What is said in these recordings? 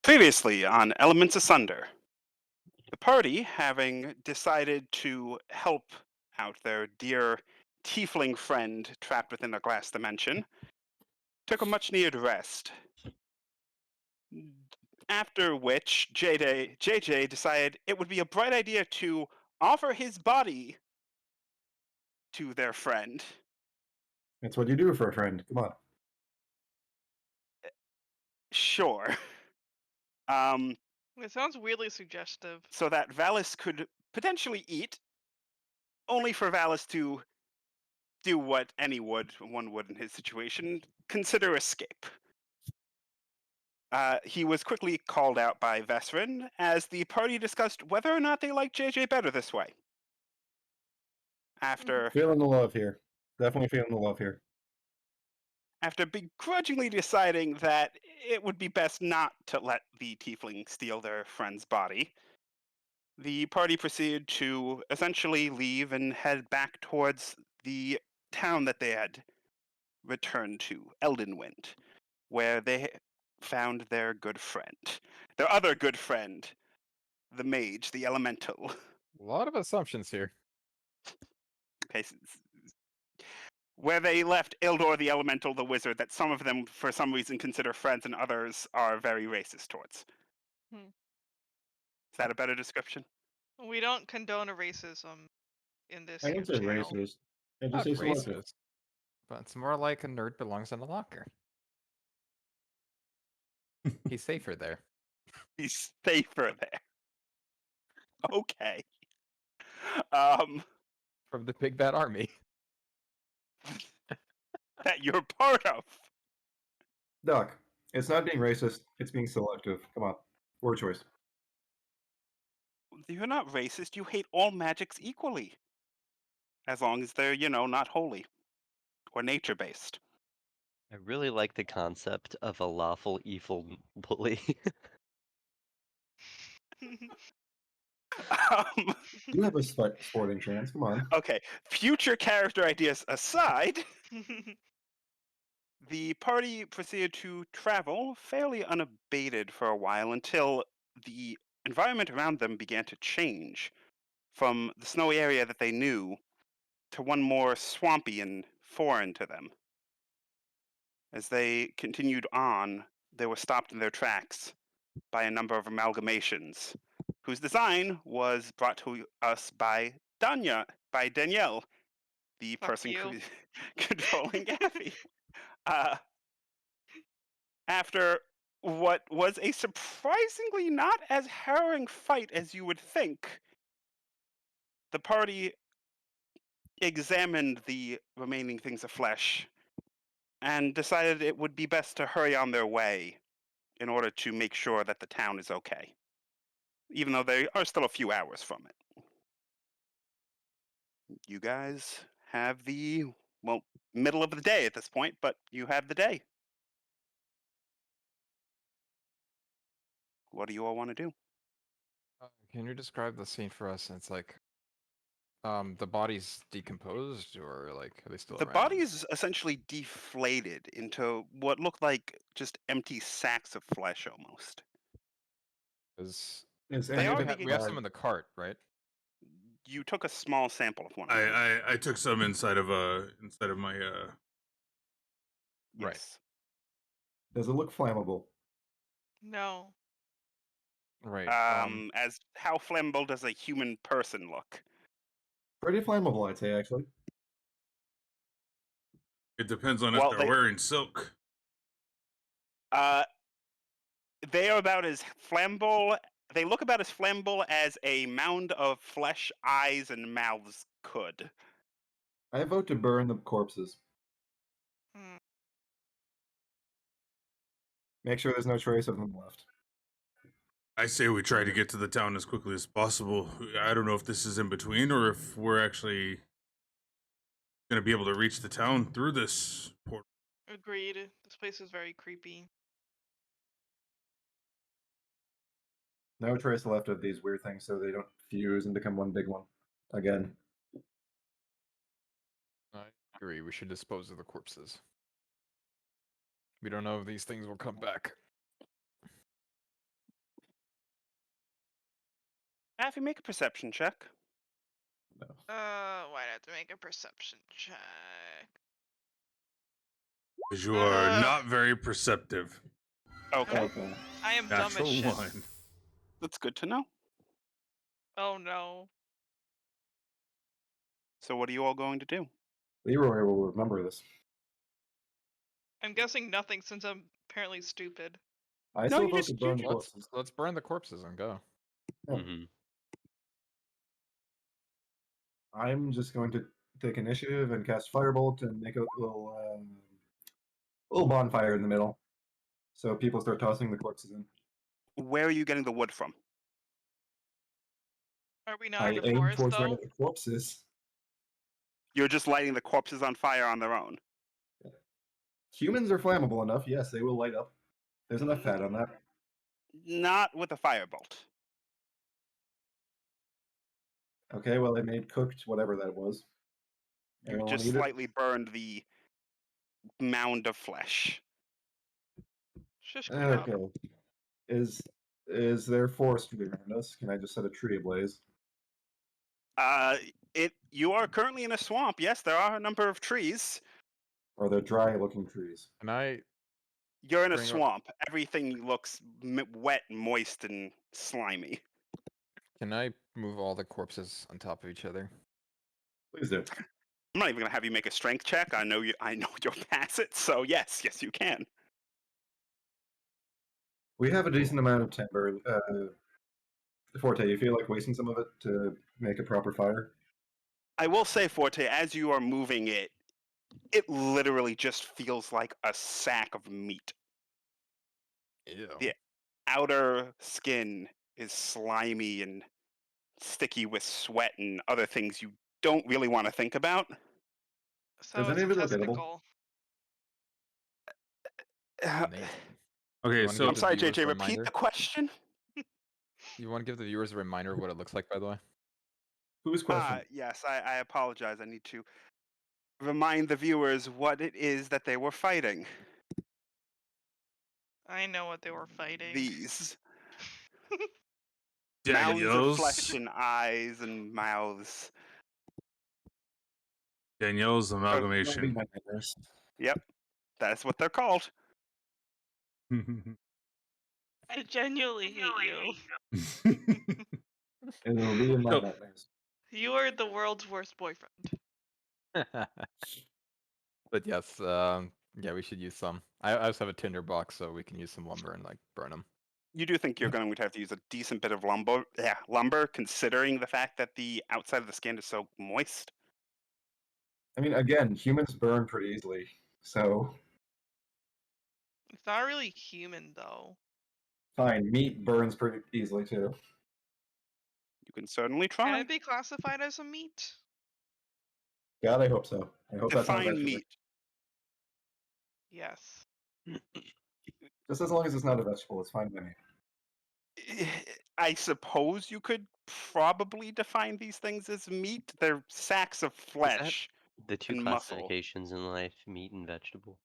Previously on Elements Asunder, the party, having decided to help out their dear tiefling friend trapped within a glass dimension, took a much needed rest. After which, JJ decided it would be a bright idea to offer his body to their friend. That's what you do for a friend. Come on. Sure. Um, It sounds weirdly suggestive. so that Valis could potentially eat, only for Valis to do what one would in his situation, consider escape. He was quickly called out by Vesrin as the party discussed whether or not they liked JJ better this way. After Feeling the love here. Definitely feeling the love here. after begrudgingly deciding that it would be best not to let the tiefling steal their friend's body, the party proceeded to essentially leave and head back towards the town that they had returned to, Eldenwind, where they found their good friend, their other good friend, the mage, the elemental. A lot of assumptions here. Okay, where they left Ildor the elemental, the wizard, that some of them, for some reason, consider friends, and others are very racist towards. Hmm. Is that a better description? We don't condone racism in this I can say channel. racist. And just Not say selective. racist, but it's more like a nerd belongs in a locker. He's safer there. He's safer there. Okay. Um, From the big bad army. that you're part of. Doc, it's not being racist, it's being selective. Come on. Word choice. You're not racist. You hate all magics equally, as long as they're, not holy or nature-based. I really like the concept of a lawful evil bully. Um, You have a sporting chance. Come on. okay, future character ideas aside, the party proceeded to travel fairly unabated for a while until the environment around them began to change from the snowy area that they knew to one more swampy and foreign to them. As they continued on, they were stopped in their tracks by a number of amalgamations, whose design was brought to us by Danielle, the Fuck person you. controlling Gaffy. Uh, After what was a surprisingly not as harrowing fight as you would think, the party examined the remaining things of flesh and decided it would be best to hurry on their way in order to make sure that the town is okay, even though they are still a few hours from it. You guys have the, well, middle of the day at this point, but you have the day. What do you all want to do? Can you describe the scene for us? It's like, the body's decomposed, or like, are they still The around? body is essentially deflated into what looked like just empty sacks of flesh almost. Is Is They are we have some in the cart, right? You took a small sample of one of them. I took some inside of my Right. Yes. Does it look flammable? No. Right. As how flammable does a human person look? Pretty flammable, I'd say, actually. It depends on if Well, they're wearing silk. uh, they are about as flammable. They look about as flammable as a mound of flesh, eyes, and mouths could. I vote to burn the corpses. Hmm. Make sure there's no trace of them left. I say we try to get to the town as quickly as possible. I don't know if this is in between or if we're actually going to be able to reach the town through this portal. Agreed. This place is very creepy. No trace left of these weird things so they don't fuse and become one big one. Again. I agree. We should dispose of the corpses. We don't know if these things will come back. Have you make a perception check? No. Why'd I have to make a perception check? Because you are Ugh. not very perceptive. Okay, Okay. I am dumb as Natural shit. 1. that's good to know. Oh no. So what are you all going to do? Leroy will remember this. I'm guessing nothing since I'm apparently stupid. I No, still you vote just- to you burn the just- corpses. Let's burn the corpses and go. Yeah. Mm-hmm. I'm just going to take initiative and cast Firebolt and make a little bonfire in the middle, so people start tossing the corpses in. Where are you getting the wood from? Are we not I in the aim forest towards one though? of the corpses. You're just lighting the corpses on fire on their own. Humans are flammable enough. Yes, they will light up. There's enough fat on that. Not with a firebolt. Okay, well, they made cooked whatever that was. You Anyone just wanna eat it? slightly burned the mound of flesh. Shush kebab. Okay. Is there forestry around us? Can I just set a tree ablaze? You are currently in a swamp. Yes, there are a number of trees. Or they're dry-looking trees? Can I? You're in a Bring up- swamp. Everything looks wet, moist, and slimy. Can I move all the corpses on top of each other? Please do. I'm not even gonna have you make a strength check. I know you'll pass it. So yes, you can. We have a decent amount of timber. Forte, you feel like wasting some of it to make a proper fire? I will say, Forte, as you are moving it, it literally just feels like a sack of meat. Ew. Yeah. Outer skin is slimy and sticky with sweat and other things you don't really want to think about. So Does it's any a of it look edible? testicle. Nasty. Okay, wanna so I'm the sorry, viewers JJ. a Repeat reminder? the question. You want to give the viewers a reminder of what it looks like, by the way? Whose question? Yes, I apologize. I need to remind the viewers what it is that they were fighting. I know what they were fighting. These mounds of Danielle's flesh and eyes and mouths. Danielle's That'll be amalgamation. my nightmares. Yep, that's what they're called. I genuinely hate you. And it'll be in my So- nightmares. You are the world's worst boyfriend. But yes, yeah, we should use some. I also have a tinder box, so we can use some lumber and like burn them. You do think you're going to have to use a decent bit of lumber, considering the fact that the outside of the skin is so moist. I mean, again, humans burn pretty easily, so It's not really human though. fine. Meat burns pretty easily too. You can certainly Can try. it be classified as a meat? God, I hope so. I hope that's not Define vegetable. meat. Yes. Just as long as it's not a vegetable, it's fine by me. I suppose you could probably define these things as meat. They're sacks of flesh. The two And muscle. classifications in life, meat and vegetable.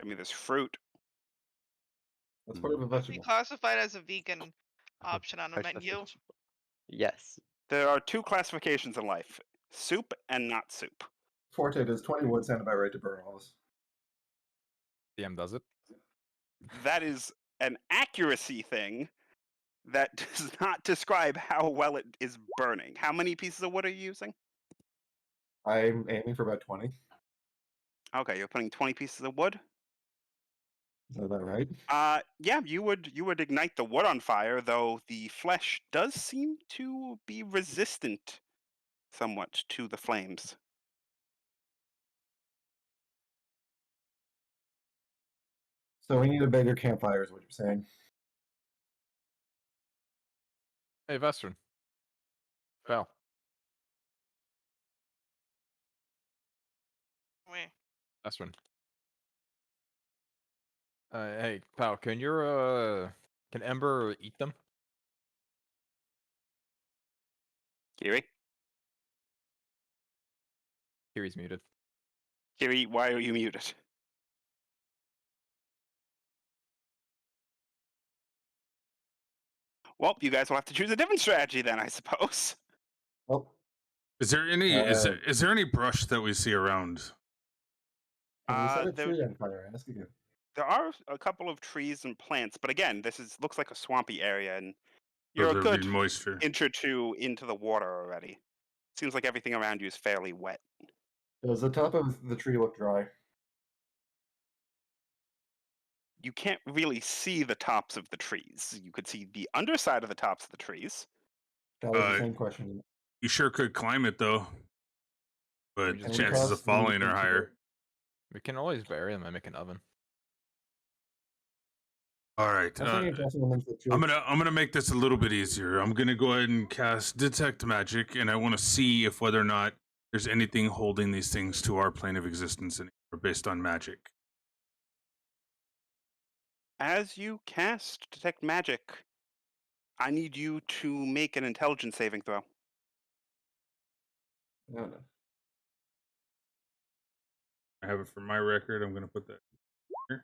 I mean, there's fruit. That's part of a Be vegetable. classified as a vegan option on a Parts of menu. vegetable. Yes. There are two classifications in life: soup and not soup. Forte, does 20 wood sound about right to burn all this? DM does it. That is an accuracy thing that does not describe how well it is burning. How many pieces of wood are you using? I'm aiming for about 20. Okay, you're putting 20 pieces of wood. Is that about right? Yeah, you would ignite the wood on fire, though the flesh does seem to be resistant somewhat to the flames. So we need a bigger campfire, is what you're saying. Hey, Vestron. Val. Wait. Vestron. Hey, pal, can can Ember eat them? Kiri? Kiri's muted. Kiri, why are you muted? Well, you guys will have to choose a different strategy then, I suppose. Well, Is there any Uh, is there any brush that we see around? can we set a There tree on fire? Ask again. there are a couple of trees and plants, but again, looks like a swampy area, and So you're a there would good be moisture. inch or two into the water already. Seems like everything around you is fairly wet. Does the top of the tree look dry? You can't really see the tops of the trees. You could see the underside of the tops of the trees. That was the Uh, same question. You sure could climb it though, but just the And bury chances them. of toss the falling are into higher. We can always bury them and make an oven. All right. I was thinking of tossing them into the tree. I'm gonna make this a little bit easier. I'm gonna go ahead and cast detect magic, and I want to see if whether or not there's anything holding these things to our plane of existence anymore based on magic. As you cast Detect Magic, I need you to make an intelligence saving throw. No. I have it for my record. I'm gonna put that here.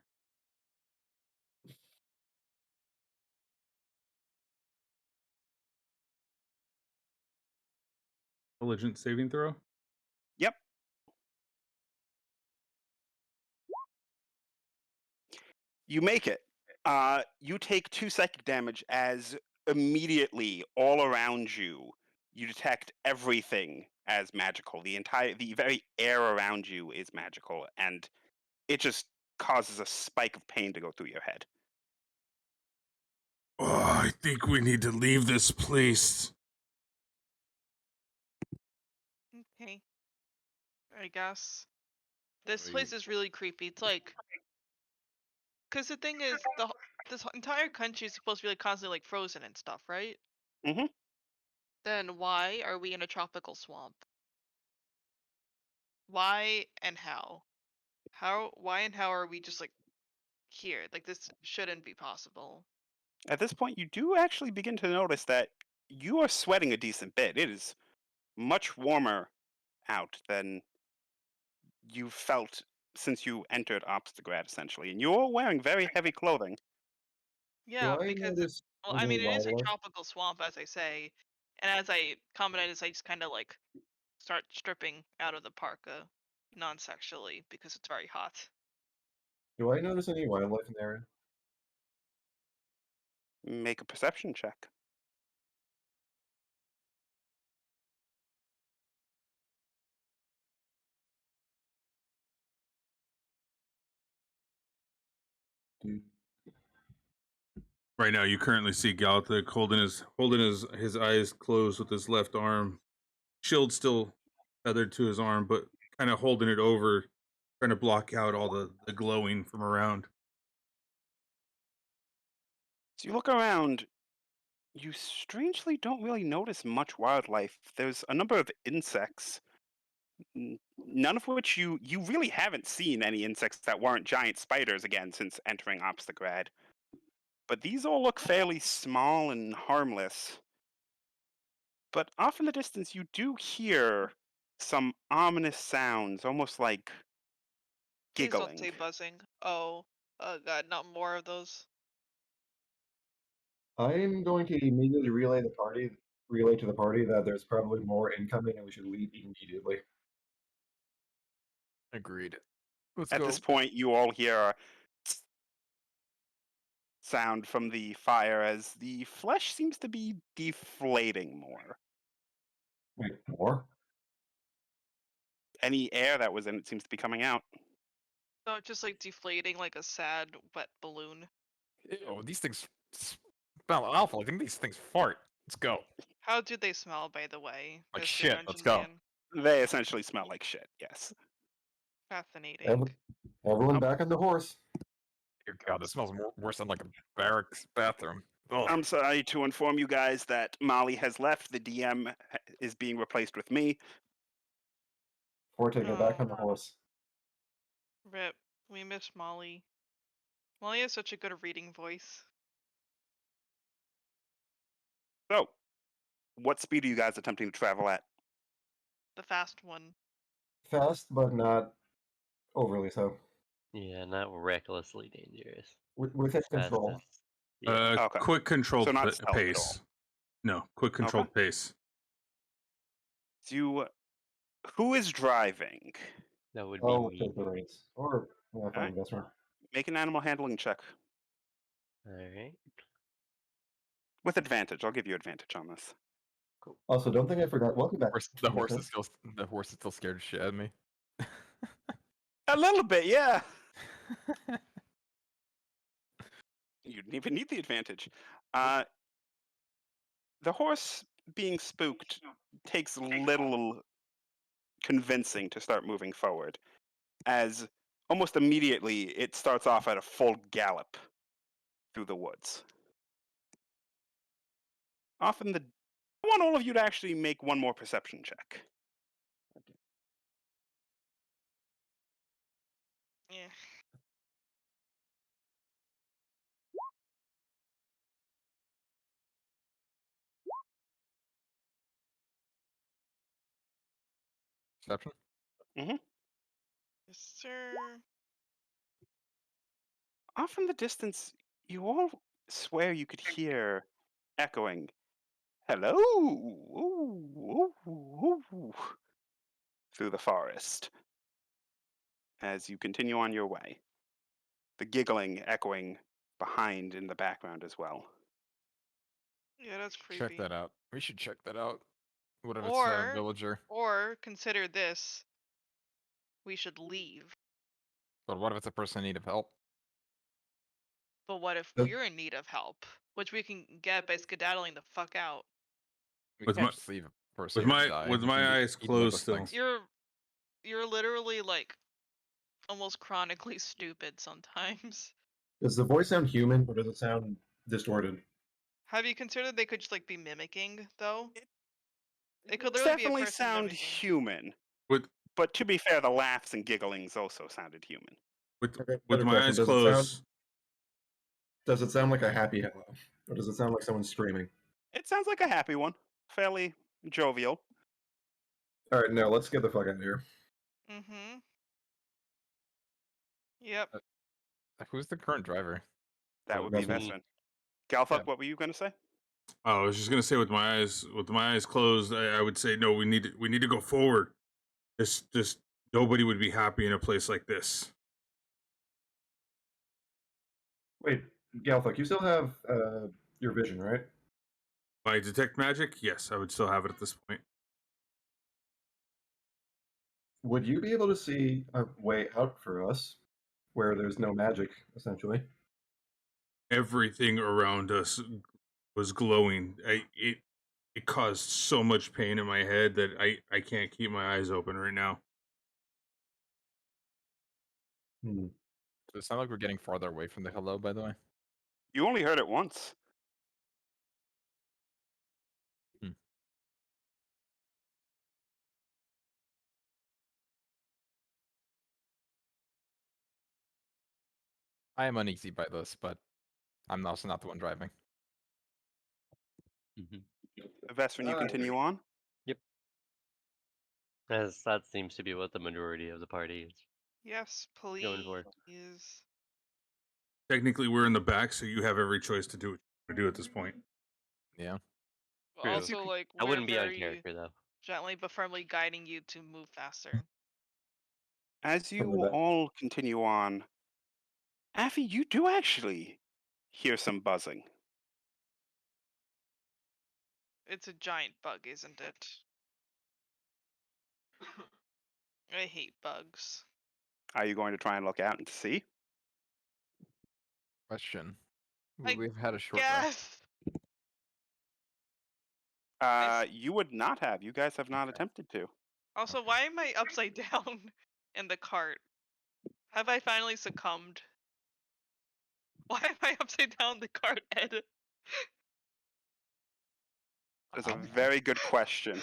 Intelligence saving throw. Yep. You make it. You take 2 psychic damage as immediately all around you, you detect everything as magical. The very air around you is magical, and it just causes a spike of pain to go through your head. Oh, I think we need to leave this place. Okay. I guess. This Are place you- is really creepy. It's like, because the thing is, this entire country is supposed to be like constantly like frozen and stuff, right? Mhm. Then why are we in a tropical swamp? Why and how? Why and how are we just like here? Like this shouldn't be possible. At this point, you do actually begin to notice that you are sweating a decent bit. It is much warmer out than you felt since you entered Obstagrad, essentially, and you're wearing very heavy clothing. Yeah, Do I because notice well, I any mean, it is a wildlife? tropical swamp, as I say, and as I commented, is I just kind of like start stripping out of the parka non-sexually because it's very hot. Do I notice any wildlife in the area? Make a perception check. Dude. Right now, you currently see Galactic holding his eyes closed with his left arm, shield still tethered to his arm, but kind of holding it over, trying to block out all the glowing from around. So you look around, you strangely don't really notice much wildlife. There's a number of insects, none of which you really haven't seen any insects that weren't giant spiders again since entering Obstagrad. But these all look fairly small and harmless. But off in the distance, you do hear some ominous sounds, almost like Please don't giggling. say buzzing. Oh, God, not more of those. I'm going to immediately relay to the party that there's probably more incoming and we should leave immediately. Agreed. Let's At go. this point, you all hear a sound from the fire as the flesh seems to be deflating more. Wait, more? Any air that was in it seems to be coming out. So it's just like deflating like a sad wet balloon. Ew, these things smell awful. I think these things fart. Let's go. How do they smell, by the way? Like Mr. shit, Dungeon let's go. Man? They essentially smell like shit, yes. Fascinating. Everyone Um, back on the horse. Dear God, this smells worse than like a barracks bathroom. Ugh. I'm sorry to inform you guys that Molly has left. The DM is being replaced with me. Forte, get back on the Oh. horse. Rip. We miss Molly. Molly has such a good reading voice. So, what speed are you guys attempting to travel at? The fast one. Fast, but not overly so. Yeah, not recklessly dangerous. Within control. Fastest. Yeah. Okay. Quick controlled So not stealth at all. pace. No, quick controlled pace. So who is driving? That would be Oh, me. take the reins. Or, yeah, fine, Alright. that's right. Make an animal handling check Alright. with advantage. I'll give you advantage on this. Also, don't think I forgot. Welcome back. The horse Nathan. is still scared shit at me. A little bit, yeah. You didn't even need the advantage. The horse being spooked takes little convincing to start moving forward, as almost immediately it starts off at a full gallop through the woods. I want all of you to actually make one more perception check. Yeah. Perception? Yes, sir. Off in the distance, you all swear you could hear echoing, "Hello," ooh, ooh, ooh, through the forest as you continue on your way. The giggling echoing behind in the background as well. Yeah, that's creepy. Check that out. We should check that out. What if it's Or- a villager? Or consider this. We should leave. But what if it's a person in need of help? But what if Yep. we're in need of help? Which we can get by skedaddling the fuck out. We With can't my- just leave a person With here to my die. with He my can be eyes eaten by closed those still. things. You're literally like almost chronically stupid sometimes. Does the voice sound human or does it sound distorted? Have you considered they could just like be mimicking though? It could It's literally be a definitely person sound mimicking. human. With But to be fair, the laughs and gigglings also sounded human. with Okay, with better my question. eyes Does closed. Does it sound like a happy hello? Or does it sound like someone screaming? It sounds like a happy one. Fairly jovial. Alright, no, let's get the fuck out of here. Mm-hmm. Yep. Who's the current driver? That Oh, would be that's me. Vesvin. Galthuk, Yeah. what were you going to say? Oh, I was just gonna say with my eyes closed, I would say no. We need to go forward. Just nobody would be happy in a place like this. Wait, Galthuk, you still have your vision, right? My detect magic, yes, I would still have it at this point. Would you be able to see a way out for us where there's no magic, essentially? Everything around us was glowing. It caused so much pain in my head that I can't keep my eyes open right now. Hmm. Does it sound like we're getting farther away from the hello, by the way? You only heard it once. I am uneasy by this, but I'm also not the one driving. Vesvin, you continue on? As that seems to be what the majority of the party is. Yes, please. Going for. Technically, we're in the back, so you have every choice to do what you want to do at this point. Yeah. True. Also, like I we're wouldn't be on very character though. gently but firmly guiding you to move faster. As you Something like that. all continue on, Affy, you do actually hear some buzzing. It's a giant bug, isn't it? I hate bugs. Are you going to try and look out and see? Question. I We've had a short rest. Yes. You would not have. You guys have not attempted to. Also, Okay. why am I upside down in the cart? Have I finally succumbed? Why am I upside down in the cart, Ed? That's a very good question.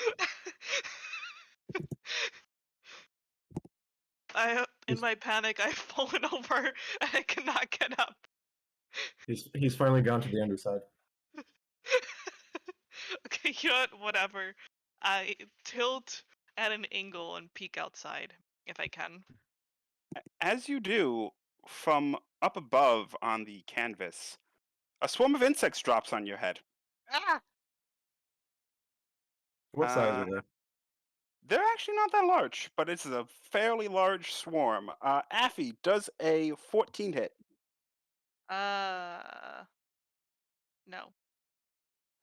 In my panic, I've fallen over and I cannot get up. He's finally gone to the underside. Okay, you know what? Whatever. I tilt at an angle and peek outside if I can. As you do, from up above on the canvas, A swarm of insects drops on your head. Ah! What size Uh, are they? They're actually not that large, but it's a fairly large swarm. Affy does a 14 hit. No.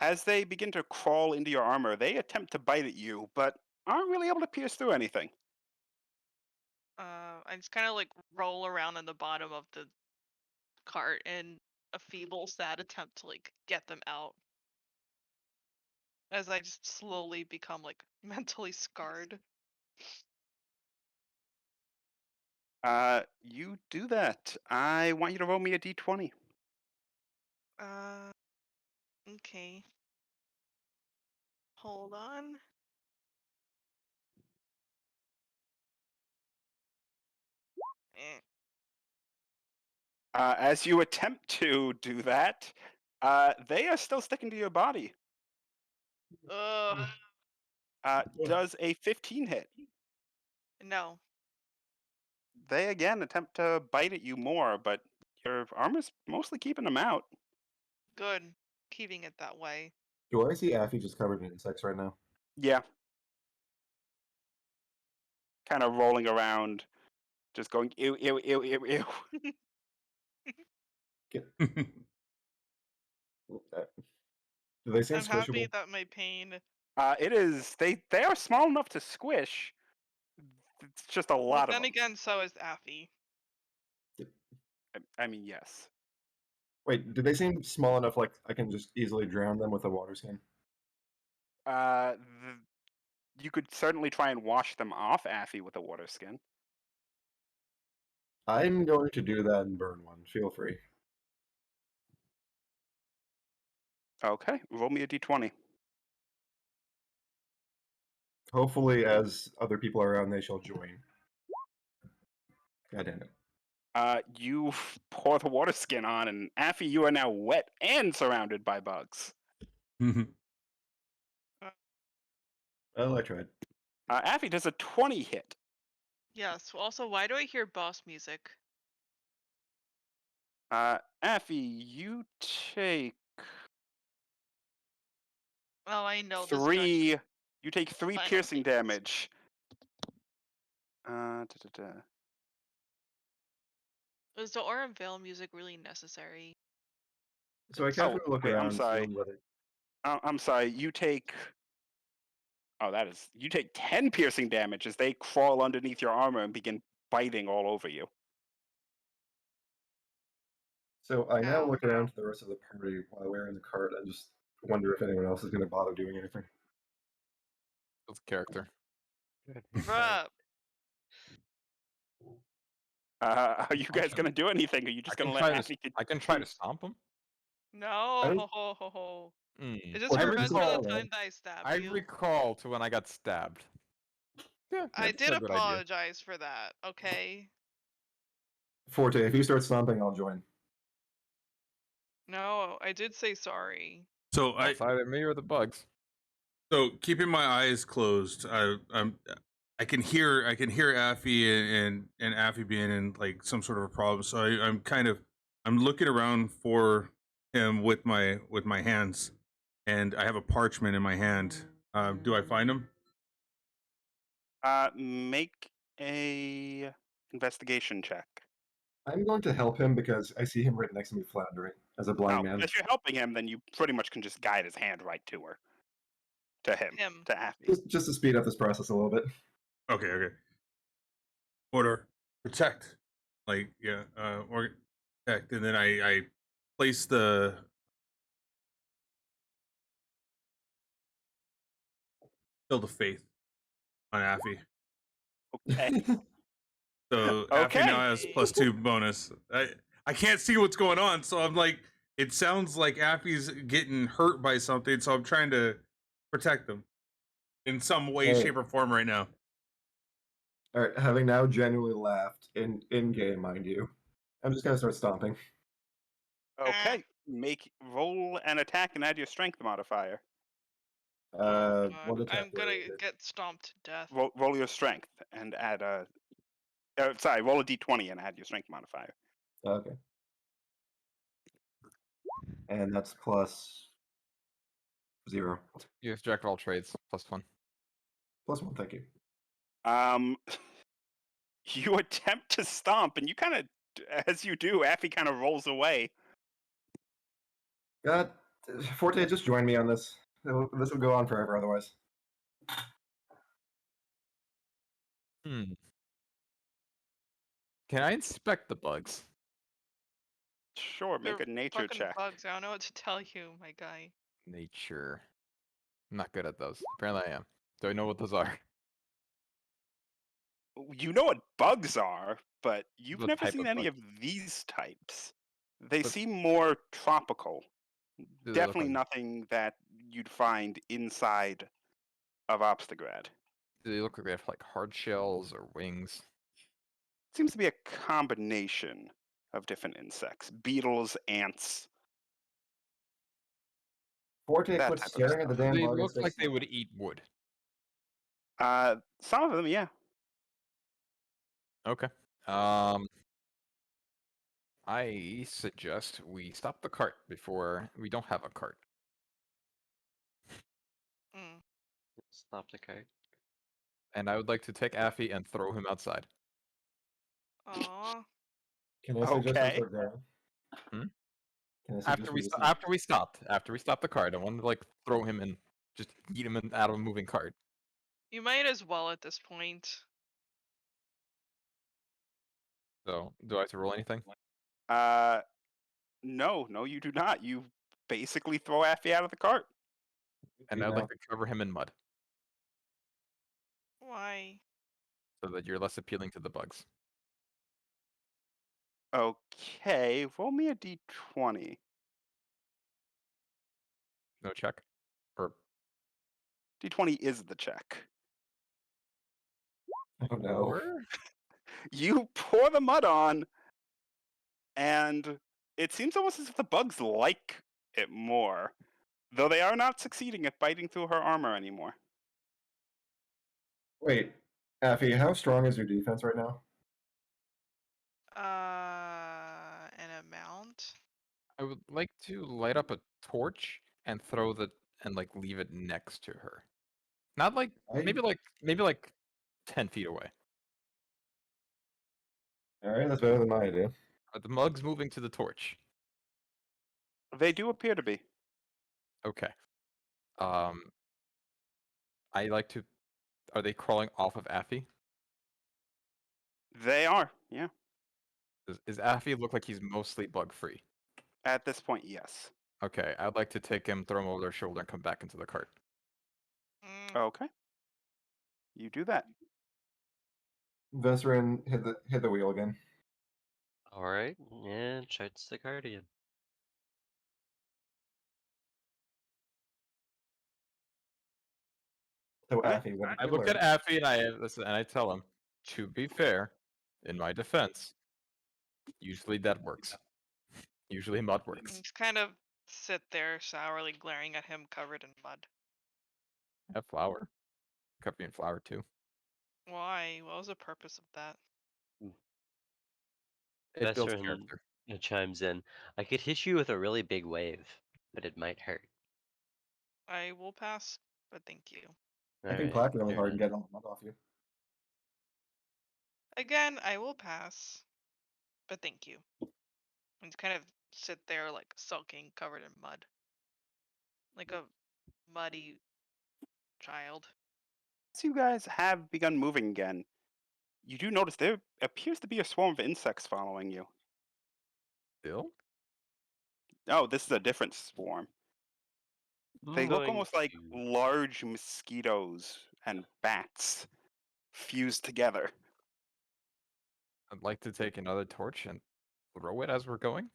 As they begin to crawl into your armor, they attempt to bite at you, but aren't really able to pierce through anything. I just kind of like roll around in the bottom of the cart in a feeble, sad attempt to like get them out. As I just slowly become like mentally scarred. You do that. I want you to roll me a d20. Okay. Hold on. Eh. As you attempt to do that, they are still sticking to your body. Ugh. Does a 15 hit. No. They again attempt to bite at you more, but your armor's mostly keeping them out. Good. Keeping it that way. Do I see Affy just covered in insects right now? Yeah. Kind of rolling around, just going ew, ew, ew, ew, ew. Do they seem I'm happy squishable? that my pain. It is, they are small enough to squish. It's just a Well, lot of then them. again, so is Affy. I mean, yes. Wait, do they seem small enough like I can just easily drown them with a water skin? You could certainly try and wash them off, Affy, with a water skin. I'm going to do that and burn one. Feel free. Okay, roll me a d20. Hopefully, as other people are around, they shall join. God damn it. You pour the water skin on, and Affy, you are now wet and surrounded by bugs. Well, I tried. Affy does a 20 hit. Yes. Also, why do I hear boss music? Affy, you take Oh, I know this three. dungeon. You take 3 Final piercing Fantasy. damage. Was the Aurum Veil music really necessary? So I It's- casually look wait, I'm around, sorry. seeing whether. I'm sorry. You take. Oh, you take 10 piercing damage as they crawl underneath your armor and begin biting all over you. So I now Ow. look around to the rest of the party while we're in the cart and just wonder if anyone else is going to bother doing anything. With character. Bruh. Are you guys Awesome. gonna do anything? Or are you I just can gonna let try to. Affy I can try to continue? stomp him. No. Is this Well, revenge for the recall, time that I stabbed I you? recall to when I got stabbed. Yeah, I that's did a good idea. apologize for that, okay? Forte, if you start stomping, I'll join. No, I did say sorry. So Outside of me or the bugs. So keeping my eyes closed, I can hear Affy and Affy being in like some sort of a problem. So I'm looking around for him with my hands, and I have a parchment in my hand. Do I find him? Make a investigation check. I'm going to help him because I see him right next to me floundering as a blind man. If you're helping him, then you pretty much can just guide his hand right to her. To him. To Affy. Just to speed up this process a little bit. Okay. Order protect, or protect, and then I place the Build of Faith on Affy. Okay. So Affy now has +2 bonus. I can't see what's going on, so I'm like, it sounds like Affy's getting hurt by something, so I'm trying to protect him in some way, shape, or form right now. All right, having now genuinely laughed in game, mind you, I'm just gonna start stomping. Okay. Roll an attack and add your strength modifier. What I'm attack? gonna get stomped to death. Roll your strength and add a. Roll a d20 and add your strength modifier. Okay. and that's plus 0. You have jack of all trades, +1. Plus 1, thank you. You attempt to stomp, and you kind of, as you do, Affy kind of rolls away. God, Forte, just join me on this. This will go on forever otherwise. Hmm. Can I inspect the bugs? Sure, make They're a nature fucking check. bugs. I don't know what to tell you, my guy. Nature. I'm not good at those. Apparently I am. Do I know what those are? You know what bugs are, but you've What never type seen of any bug? of these types. They But- seem more tropical. Do they look Definitely like, nothing that you'd find inside of Obstagrad. do they look like they have like hard shells or wings? Seems to be a combination of different insects. Beetles, ants. Forte That quits type of staring at the stuff. damn They bug and look like starts they would eat wood. Some of them, yeah. Okay. I suggest we stop the cart before we don't have a cart. Mm. Stop the cart. And I would like to take Affy and throw him outside. Aw. Can I suggest we Okay. start growing? Hmm? Can I suggest we just After we stop the cart, I want to like throw him and just eat him out of a moving cart. You might as well at this point. So do I have to roll anything? No, you do not. You basically throw Affy out of the cart. And do I'd now? like to cover him in mud Why? so that you're less appealing to the bugs. Okay, roll me a d20. No check? Or D20 is the check. Oh no. or? You pour the mud on, and it seems almost as if the bugs like it more, though they are not succeeding at biting through her armor anymore. Wait, Affy, how strong is your defense right now? An amount? I would like to light up a torch and throw the and like leave it next to her. Not like maybe like 10 feet away. Alright, that's better than my idea. Are the mugs moving to the torch? They do appear to be. Okay. I like to. Are they crawling off of Affy? They are, yeah. Is Affy look like he's mostly bug free? At this point, yes. Okay, I'd like to take him, throw him over their shoulder, and come back into the cart. Mm. Okay. You do that. Vesrin, hit the wheel again. Alright, and charts the Guardian. So Alright. Affy, what did I you look learn? at Affy and I tell him, to be fair, in my defense, usually that works. Usually mud works. Just kind of sit there sourly glaring at him covered in mud. I have flour. Cover me in flour too. Why? What was the purpose of that? It builds Vesserin character. chimes in. I could hit you with a really big wave, but it might hurt. I will pass, but thank you. I can Alright, clap really fair hard and enough. get all the mud off you. Again, I will pass, but thank you. And kind of sit there like sulking, covered in mud. Like a muddy child. As you guys have begun moving again, you do notice there appears to be a swarm of insects following you. Bill? Oh, this is a different swarm. They I'm look going almost like to- large mosquitoes and bats fused together. I'd like to take another torch and throw it as we're going.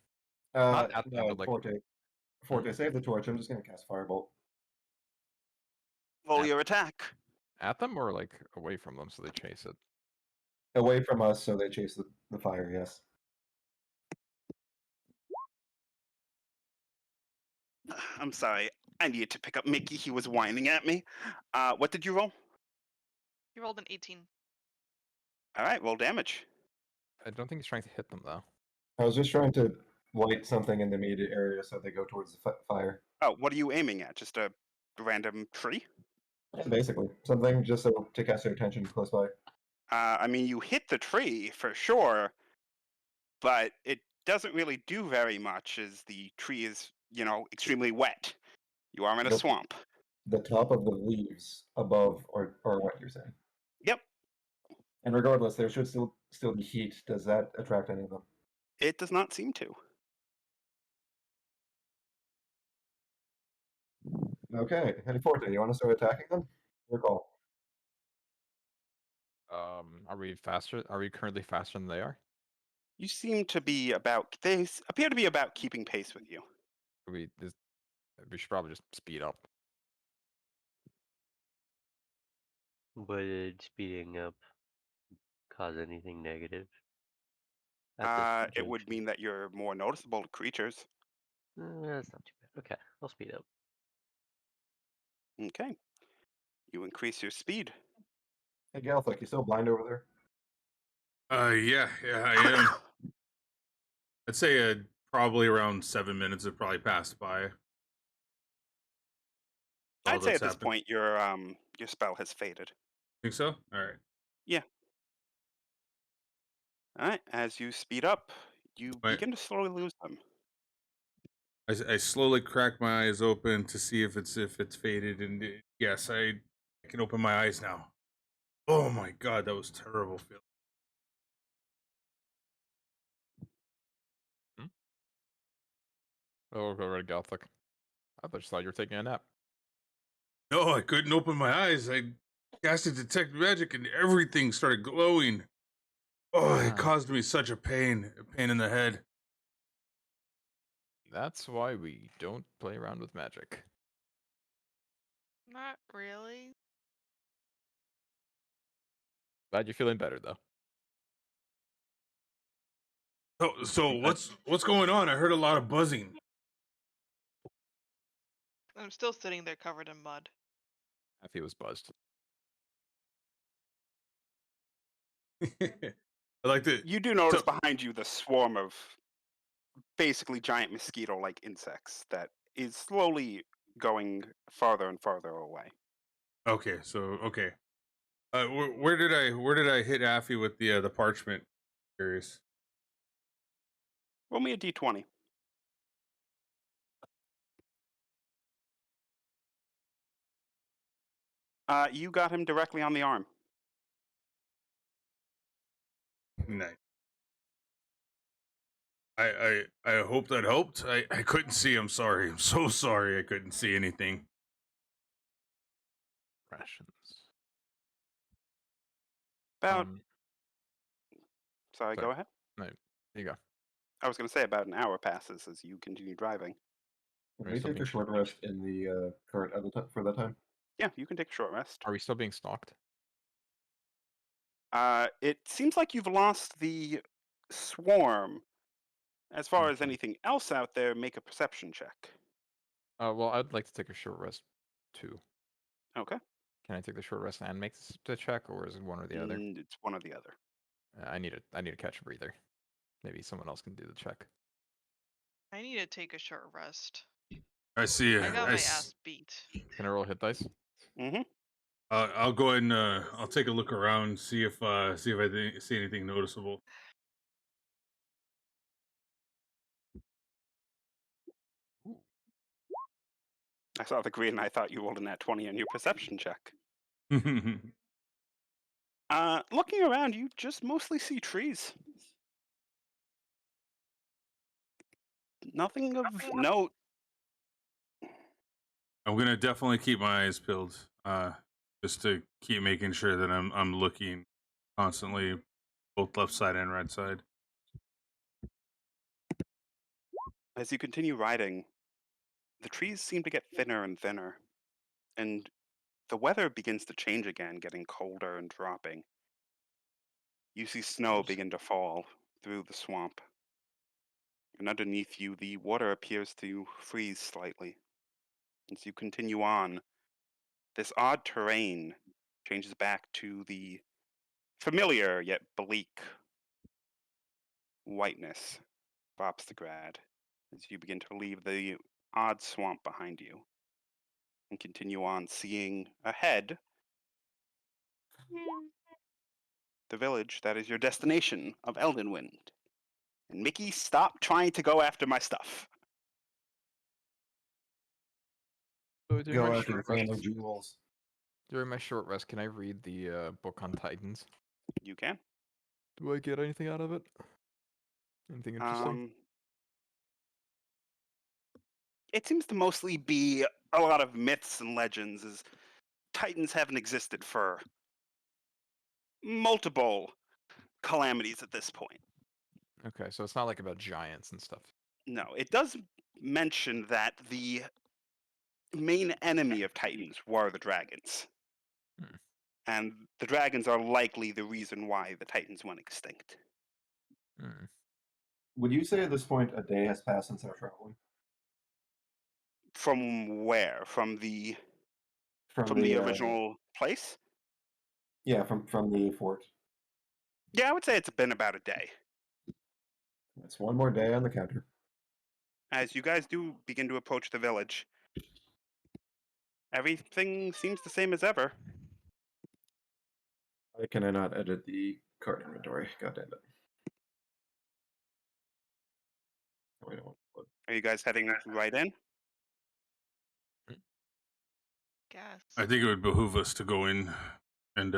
Not at them, No, but like Forte, save the torch. I'm just gonna cast Firebolt. Roll At- your attack. at them or like away from them so they chase it. Away from us so they chase the fire, yes. I'm sorry. I needed to pick up Mickey. He was whining at me. What did you roll? You rolled an 18. All right, roll damage. I don't think he's trying to hit them though. I was just trying to light something in the immediate area so they go towards the fire. Oh, what are you aiming at? Just a random tree? Yeah, basically, something just so to catch their attention close by. I mean, you hit the tree for sure, but it doesn't really do very much as the tree is, extremely wet. You are in a Nope. swamp. The top of the leaves above or what you're saying. Yep, And regardless, there should still be heat. Does that attract any of them? it does not seem to. Okay, Forte, you want to start attacking them? Your call. Are we faster? Are we currently faster than they are? You seem to be they appear to be about keeping pace with you. We should probably just speed up. Would speeding up cause anything negative? At this It would juncture? mean that you're more noticeable to creatures. That's not too bad. Okay, I'll speed up. Okay. You increase your speed. Hey, Galthuk, you still blind over there? Yeah, I am. I'd say probably around 7 minutes have probably passed by. All I'd say that's at this happened. point your spell has faded. Think so? All right. All right. As you speed up, you Right. begin to slowly lose them. I slowly crack my eyes open to see if it's faded, and yes, I can open my eyes now. Oh my god, that was terrible feeling. Oh, go right, Galthic. I just thought you were taking a nap. No, I couldn't open my eyes. I casted detect magic, and everything started glowing. Oh, it Ah. caused me such a pain in the head. That's why we don't play around with magic. Not really. Glad you're feeling better though. So what's going on? I heard a lot of buzzing. I'm still sitting there covered in mud. If he was buzzed. I like to. You do notice So- behind you the swarm of basically giant mosquito-like insects that is slowly going farther and farther away. Okay, okay. Where did I hit Affy with the parchment? Curious. Roll me a d20. You got him directly on the arm. Nice. I hope that helped. I couldn't see. I'm sorry. I'm so sorry. I couldn't see anything. Rations. About sorry, sorry. go ahead. No, there you go. I was going to say about an hour passes as you continue driving. Can Are we you still take a being short rest in the current other time for that time? Yeah, you can take a short rest. Are we still being stalked? It seems like you've lost the swarm. As far as Okay. anything else out there, make a perception check. Well, I'd like to take a short rest too. Okay. Can I take the short rest and make the check, or is it one or the other? It's one or the other. I need to catch a breather. Maybe someone else can do the check. I need to take a short rest. I see. I got my ass beat. Can I roll a hit dice? Mm-hmm. I'll go ahead and I'll take a look around, see if I see anything noticeable. I saw the green and I thought you rolled a nat 20 on your perception check. Looking around, you just mostly see trees. Nothing of note. I'm gonna definitely keep my eyes peeled, just to keep making sure that I'm looking constantly, both left side and right side. As you continue riding, the trees seem to get thinner and thinner, and the weather begins to change again, getting colder and dropping. You see snow begin to fall through the swamp, and underneath you, the water appears to freeze slightly. As you continue on, this odd terrain changes back to the familiar yet bleak whiteness Bobstigrad, as you begin to leave the odd swamp behind you and continue on, seeing ahead the village that is your destination of Eldenwind. And Mickey, stop trying to go after my stuff. So during Go my after your short family rest, jewels. during my short rest, can I read the book on Titans? You can. Do I get anything out of it? Anything interesting? It seems to mostly be a lot of myths and legends, as Titans haven't existed for multiple calamities at this point. Okay, so it's not like about giants and stuff. No, it does mention that the main enemy of Titans were the dragons. Hmm. And the dragons are likely the reason why the Titans went extinct. Hmm. Would you say at this point a day has passed since our traveling? From where? From the original place? Yeah, from the fort. Yeah, I would say it's been about a day. That's one more day on the counter. As you guys do begin to approach the village, everything seems the same as ever. Why can I not edit the cart inventory? God damn it. Oh, wait, I don't want Are you guys heading right in? Guess. I think it would behoove us to go in and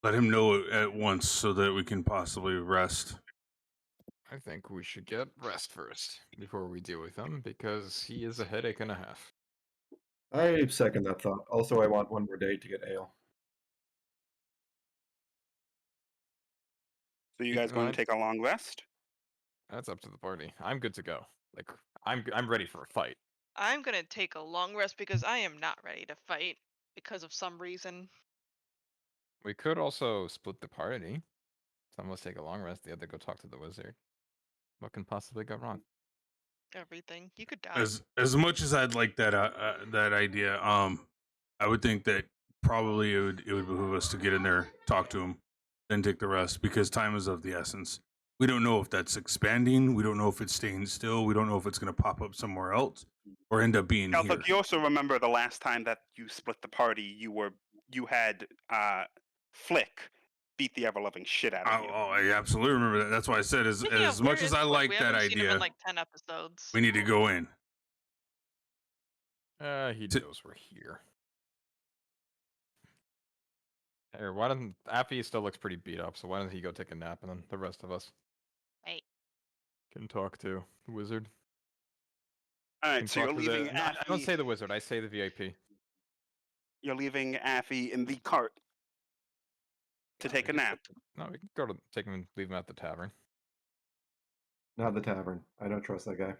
let him know at once so that we can possibly rest. I think we should get rest first before we deal with him because he is a headache and a half. I second that thought. Also, I want one more day to get ale. So you Keep guys in going to mind- take a long rest? That's up to the party. I'm good to go. Like I'm ready for a fight. I'm gonna take a long rest because I am not ready to fight because of some reason. We could also split the party. Some of us take a long rest, the other go talk to the wizard. What can possibly go wrong? Everything. You could die. As much as I'd like that idea, I would think that probably it would behoove us to get in there, talk to him, then take the rest because time is of the essence. We don't know if that's expanding. We don't know if it's staying still. We don't know if it's going to pop up somewhere else or end up being here. Calthup, you also remember the last time that you split the party, you had Flick beat the ever-loving shit out of you. Oh, I absolutely remember that. That's why I said as Speaking of, much where as is I Flick? like We that haven't seen him idea, in like 10 episodes. we need to go in. He knows we're here. Here, why doesn't Affy still looks pretty beat up, so why doesn't he go take a nap and then the rest of us Hey. can talk to the wizard? All Can right, so you're talk to the- leaving No, I don't Affy. say the wizard, I say the VIP. You're leaving Affy in the cart to take a nap. No, we can go to take him and leave him at the tavern. Not the tavern. I don't trust that guy.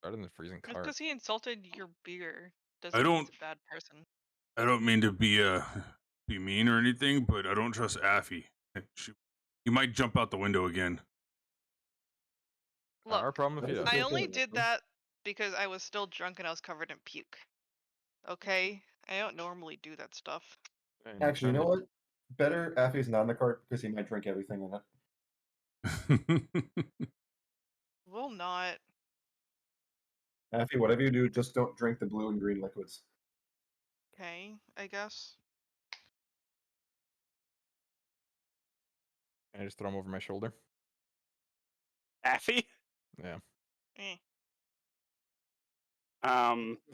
Better than the freezing Just cart. because he insulted your beer I doesn't mean he's don't- a bad person. I don't mean to be mean or anything, but I don't trust Affy. He might jump out the window again. Look, Our problem if he does. I only did that because I was still drunk and I was covered in puke. Okay? I don't normally do that stuff. And Actually, you know apparently- what? Better Affy's not in the cart because he might drink everything in it. Will not. Affy, whatever you do, just don't drink the blue and green liquids. Okay, I guess. Can I just throw him over my shoulder? Affy? Yeah. Eh.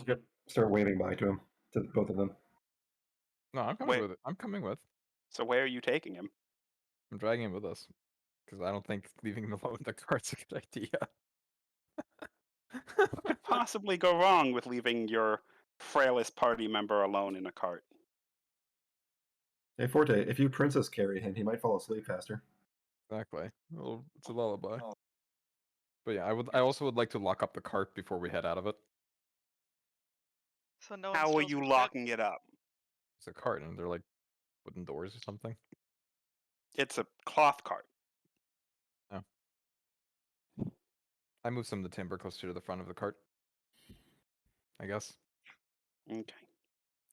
Just start waving bye to him, to both of them. No, I'm coming Wait. with it. I'm coming with. So where are you taking him? I'm dragging him with us. Because I don't think leaving him alone in the cart's a good idea. What could possibly go wrong with leaving your frailest party member alone in a cart? Hey, Forte, if you princess carry him, he might fall asleep faster. Exactly. Well, it's a lullaby. But yeah, I also would like to lock up the cart before we head out of it. So no one How are steals you your shit? locking it up? It's a cart and they're like wooden doors or something. It's a cloth cart. I moved some of the timber closer to the front of the cart. I guess. Okay.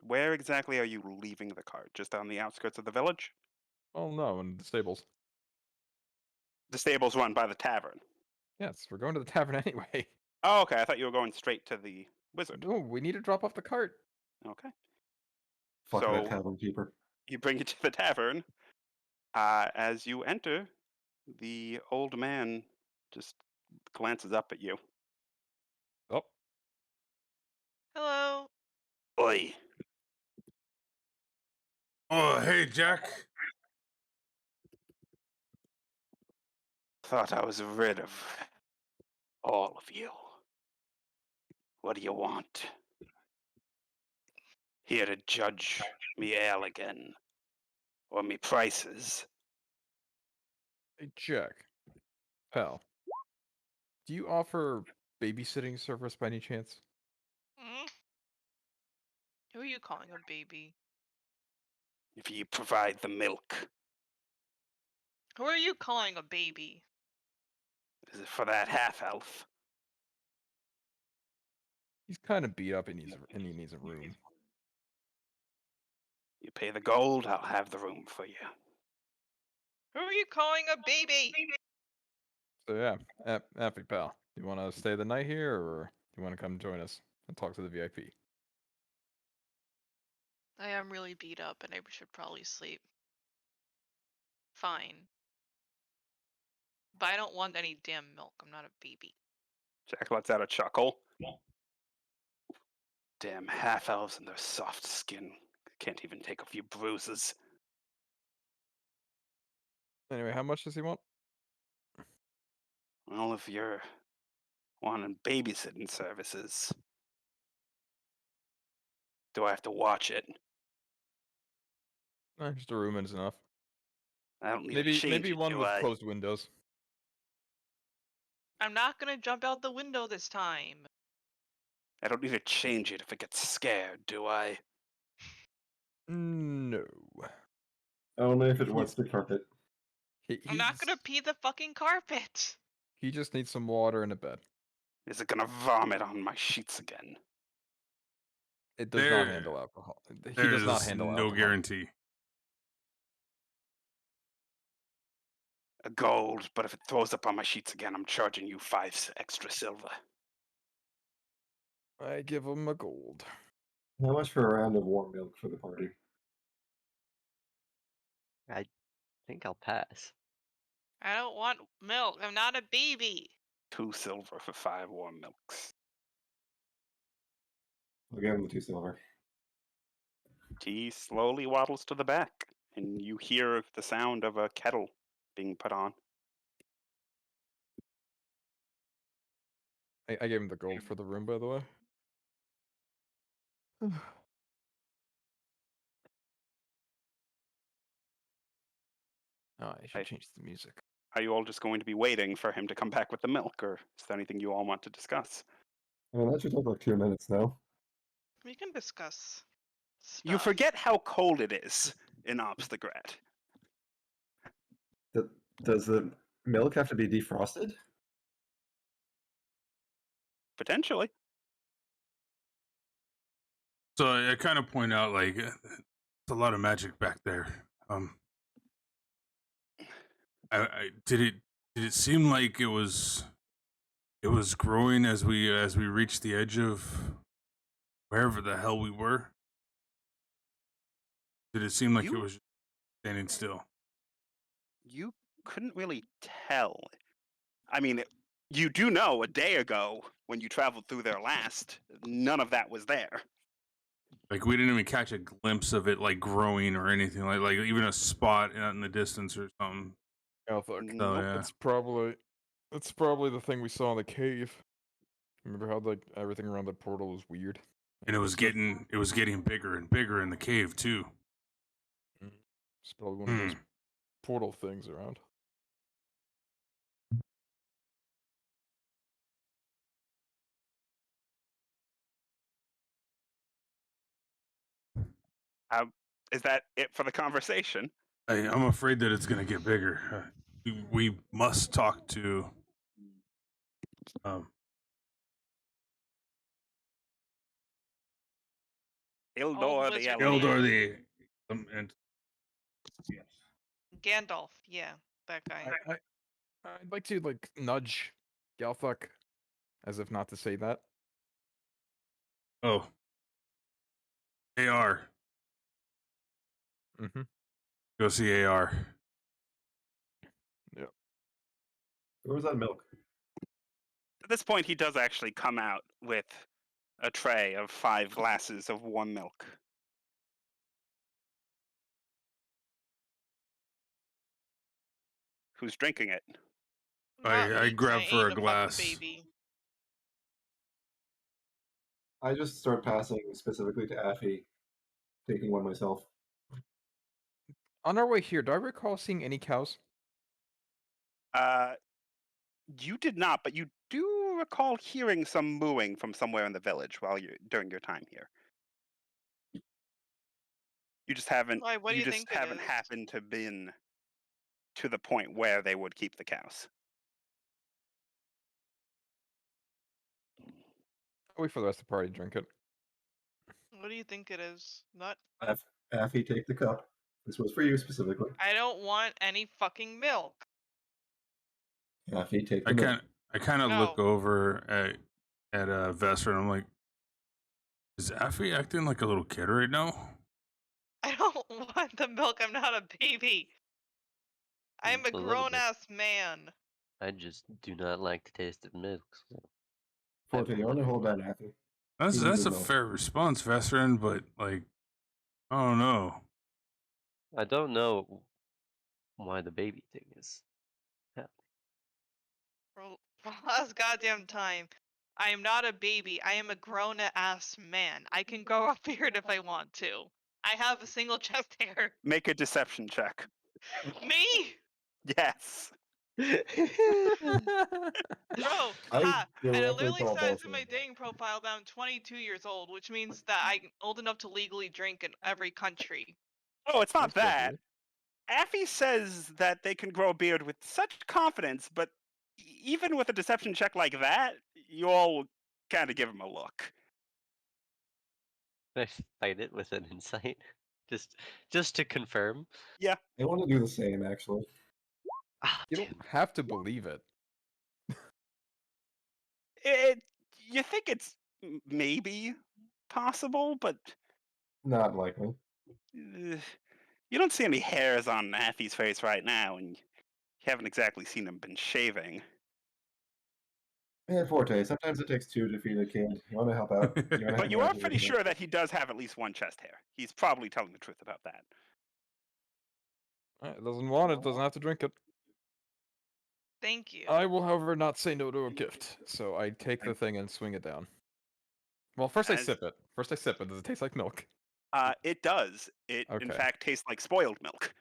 Where exactly are you leaving the cart? Just on the outskirts of the village? Oh no, in the stables. The stable's run by the tavern. Yes, we're going to the tavern anyway. Oh, okay. I thought you were going straight to the wizard. No, we need to drop off the cart. Okay. Fuck that So tavern keeper. you bring it to the tavern. As you enter, the old man just glances up at you. Oh, Hello. Oi! Oh, hey, Jack. Thought I was rid of all of you. What do you want? Here to judge me ale again, or me prices? hey, Jack. Pal, do you offer babysitting service by any chance? Mm? Who are you calling a baby? If you provide the milk, Who are you calling a baby? is it for that half elf? He's kind of beat up and he needs a room. You pay the gold, I'll have the room for you. Who are you calling a baby? So yeah, Affy pal, you want to stay the night here, or you want to come join us and talk to the VIP? I am really beat up and I should probably sleep. Fine. But I don't want any damn milk. I'm not a baby. Jack lets out a chuckle. Damn half elves and their soft skin. Can't even take a few bruises. Anyway, how much does he want? Well, if you're wanting babysitting services, do I have to watch it? Just a room is enough. I don't need to Maybe change it, one do with I? closed windows. I'm not gonna jump out the window this time. I don't need to change it if it gets scared, do I? No. Only if it He- wets the carpet. I'm not gonna pee the fucking carpet. He just needs some water and a bed. Is it gonna vomit on my sheets again? It does There- not handle alcohol. He There does not is handle no alcohol. guarantee. A gold, but if it throws up on my sheets again, I'm charging you 5 extra silver. I give him a gold. How much for a round of warm milk for the party? I think I'll pass. I don't want milk. I'm not a baby. 2 silver for 5 warm milks. I'll give him the 2 silver. He slowly waddles to the back, and you hear the sound of a kettle being put on. I gave him the gold for the room, by the way. Oh, I should I- change the music. Are you all just going to be waiting for him to come back with the milk, or is there anything you all want to discuss? I mean, that should take like 2 minutes now. We can discuss You stuff. forget how cold it is in Obstagrad. Does the milk have to be defrosted? Potentially. So I kind of point out, like, it's a lot of magic back there. Did it seem like it was growing as we reached the edge of wherever the hell we were? Did it seem like it You- was standing still? You couldn't really tell. I mean, you do know a day ago when you traveled through there last, none of that was there. Like, we didn't even catch a glimpse of it, like, growing or anything, like even a spot out in the distance or something. Oh fuck. Nope. yeah. It's probably the thing we saw in the cave. Remember how like everything around the portal was weird? And it was getting bigger and bigger in the cave too. It's probably one of those portal things around. Is that it for the conversation? I'm afraid that it's gonna get bigger. We must talk to Ildor the wizard. Elemental. Eldor the and Gandalf. Yeah, that guy. I'd like to like nudge Galthuk, as if not to say that. Oh. AR. Mm-hmm. Go see AR. Where was that milk? At this point, he does actually come out with a tray of 5 glasses of warm milk. Who's drinking it? Not I me, 'cause I grab for ain't a a fucking glass. baby. I just start passing specifically to Affy, taking one myself. On our way here, do I recall seeing any cows? You did not, but you do recall hearing some mooing from somewhere in the village during your time here. You just haven't. Why, what do You you just think it haven't is? happened to been to the point where they would keep the cows. I'll wait for the rest of the party to drink it. What do you think it is? Not. Affy, take the cup. This was for you specifically. I don't want any fucking milk. Affy, take the I milk. kind of look No. over at Vesper and I'm like, is Affy acting like a little kid right now? I don't want the milk. I'm not a baby. I am a Just a little grown bit. ass man. I just do not like the taste of milk. So Forte, you want to hold that Affy. That's He a needed milk. fair response, Vesperin, but like, I don't know. I don't know why the baby thing is happening. For the last goddamn time, I am not a baby. I am a grown ass man. I can grow a beard if I want to. I have a single chest hair. Make a deception check. Me? Yes. Bro, I ha! And it directly literally call says in bullshit my on that. dating profile that I'm 22 years old, which means that I'm old enough to legally drink in every country. Oh, it's not That's good, that. dude. Affy says that they can grow a beard with such confidence, but even with a deception check like that, you all kind of give him a look. I fight it with an insight, just to confirm. Yeah. I want to do the same, actually. Ah, You damn. don't have to believe it. You think it's maybe possible, but Not likely. you don't see any hairs on Affy's face right now, and you haven't exactly seen him been shaving. Yeah, Forte, sometimes it takes 2 to feed a kid. You want to help out? You want to But you are pretty sure that he does have at least one chest hair. He's probably telling the truth about that. It doesn't want it, doesn't have to drink it. Thank you. I will, however, not say no to a gift. So I take the thing and swing it down. Well, first I As- sip it. First I sip it. Does it taste like milk? It does. It, in Okay. fact, tastes like spoiled milk.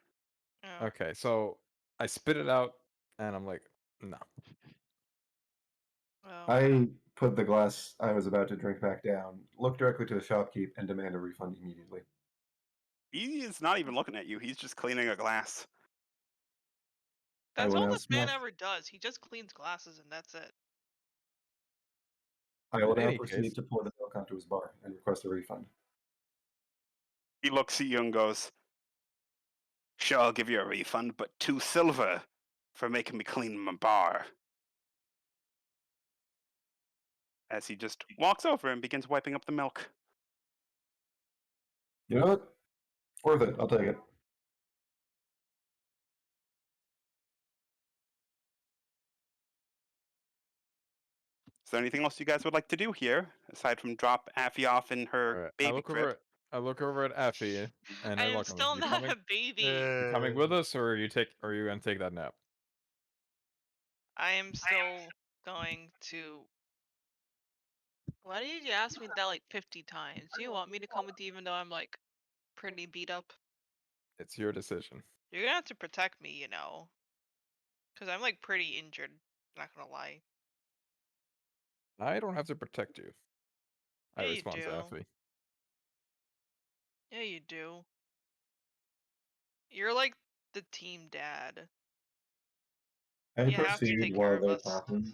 Oh. Okay, so I spit it out, and I'm like, no. Well, I put the glass I was about to drink back down, look directly to the shopkeep, and demand a refund immediately. He is not even looking at you. He's just cleaning a glass. that's will all now this man smash- ever does. He just cleans glasses and that's it. I will In now any proceed case- to pour the milk onto his bar and request a refund. He looks at you and goes, "Sure, I'll give you a refund, but 2 silver for making me clean my bar." As he just walks over and begins wiping up the milk. You know what? Worth it. I'll take it. Is there anything else you guys would like to do here, aside from drop Affy off in her Alright, baby crib? I look over at Affy, and I I am look at him. still You not coming? a baby. You coming with us, or are you gonna take that nap? I am still going to. Why did you ask me that like 50 times? Do you want me to come with you even though I'm like pretty beat up? It's your decision. You're gonna have to protect me, you know. Because I'm like pretty injured, not gonna lie. I don't have to protect you. I Yeah, you respond to do. Affy. Yeah, you do. You're like the team dad. I You have to proceed take while care of they're us. talking.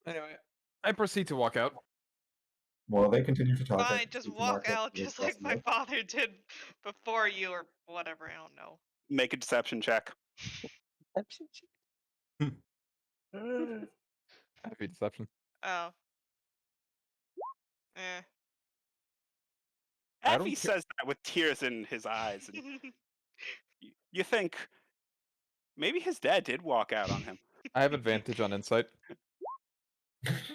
Anyway, I proceed to walk out. While they continue to talk, I Fine, just proceed to walk mark up out the just glass like of my milk. father did before you or whatever, I don't know. Make a deception check. Happy deception. Oh. Eh. I don't Affy care. says that with tears in his eyes, and you think maybe his dad did walk out on him. I have advantage on insight.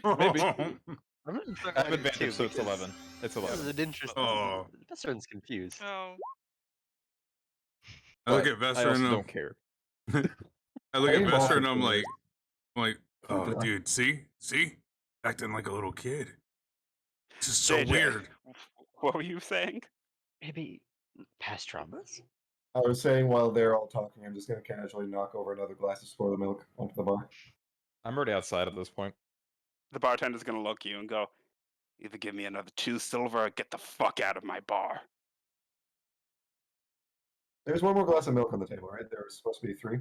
Maybe. I'm gonna check I have on it advantage, too, so it's because 11. It's This 11. is an interesting. Oh. Best friend's confused. Oh. I look But at Vesper I also and don't care. I look I at am Vesper also and I'm curious. like, oh, Did I- dude, see, acting like a little kid. This is so JJ, weird. What were you saying? Maybe past traumas? I was saying while they're all talking, I'm just going to casually knock over another glass of spoiled milk onto the bar. I'm already outside at this point. The bartender's gonna look at you and go, "Either give me another 2 silver or get the fuck out of my bar." There's one more glass of milk on the table, right? There was supposed to be 3.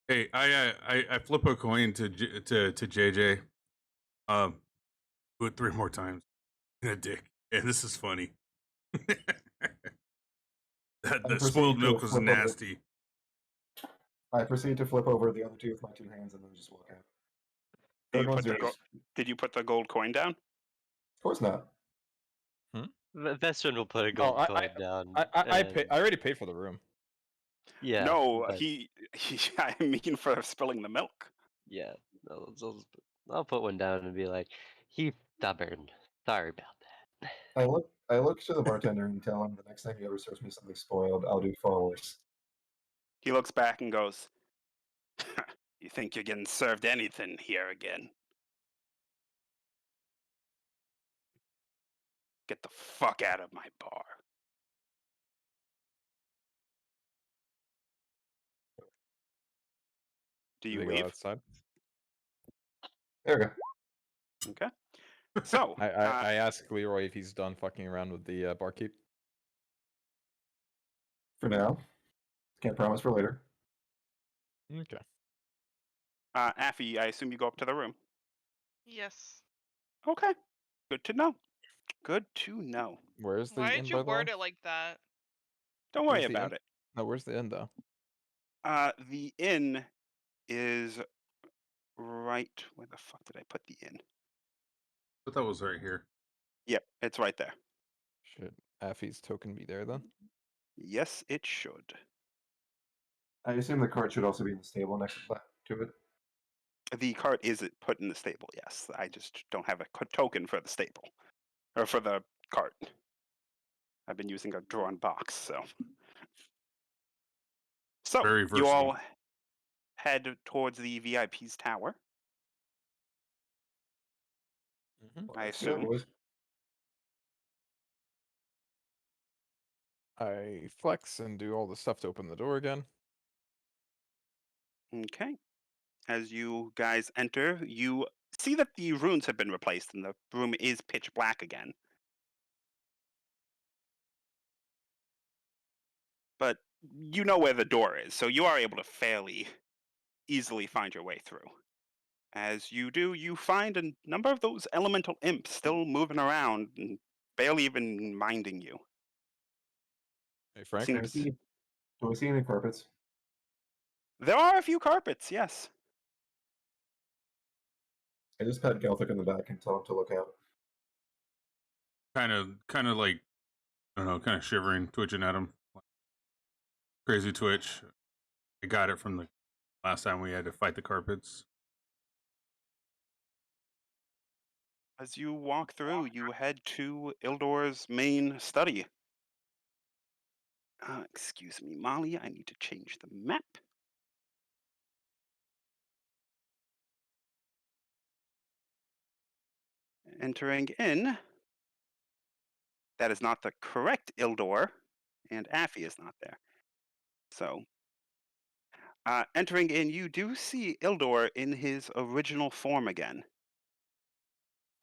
Hey, I flip a coin to JJ. Do it 3 more times. In a dick. And this is funny. that I the proceed spoiled to milk was flip over- nasty. I proceed to flip over the other 2 with my 2 hands and then just walk out. Did Third you, one's put the yours. did you put the gold coin down? Of course not. Best friend will put a Oh, gold I coin down. I and- already paid for the room. Yeah. No, but- he I mean for spilling the milk. Yeah. I'll put one down and be like, he's stubborn. Sorry about that. I look to the bartender and tell him the next time he ever serves me something spoiled, I'll do far worse. He looks back and goes, "You think you're getting served anything here again? Get the fuck out of my bar." Do you They go leave? outside. There we go. Okay. So, I ask Leroy if he's done fucking around with the barkeep. For now. Can't promise for later. Okay. Affy, I assume you go up to the room. Yes. Okay. Good to know. Good to know. Where's the Why inn, did you by the word way? it like that? Don't worry Where's the about inn? it. No, where's the inn though? The inn is right. Where the fuck did I put the inn? But that was right here. Yep, it's right there. Should Affy's token be there then? Yes, it should. I assume the cart should also be in the stable next to it. The cart is put in the stable, yes. I just don't have a token for the stable. Or for the cart. I've been using a drawn box, so. So, Very you versatile. all head towards the VIP's tower, Mm-hmm. I Yeah, assume. boys. I flex and do all the stuff to open the door again. Okay. As you guys enter, you see that the runes have been replaced and the room is pitch black again. But you know where the door is, so you are able to fairly easily find your way through. As you do, you find a number of those elemental imps still moving around and barely even minding you. Hey Frank. Seems Do I see any carpets? there are a few carpets, yes. I just pat Gelthic in the back and tell him to look out. Kind of like, I don't know, kind of shivering, twitching at him. Crazy twitch. I got it from the last time we had to fight the carpets. As you walk through, you head to Ildor's main study. Excuse me, Molly, I need to change the map. Entering in, that is not the correct Ildor, and Affy is not there. So, entering in, you do see Ildor in his original form again.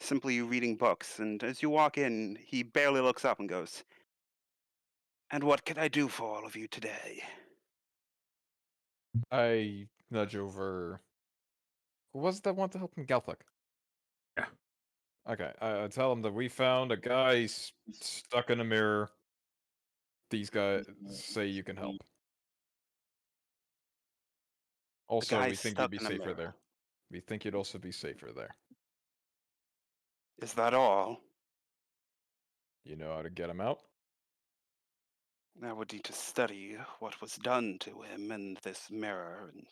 Simply reading books, and as you walk in, he barely looks up and goes, "And what can I do for all of you today?" I nudge over. Who was that one to help him? Gelthic. Yeah. Okay. I tell him that we found a guy stuck in a mirror. These guys say you can help. Also, guy we think you'd stuck be in a safer mirror. there. We think you'd also be safer there. Is that all? You know how to get him out? I would need to study what was done to him in this mirror and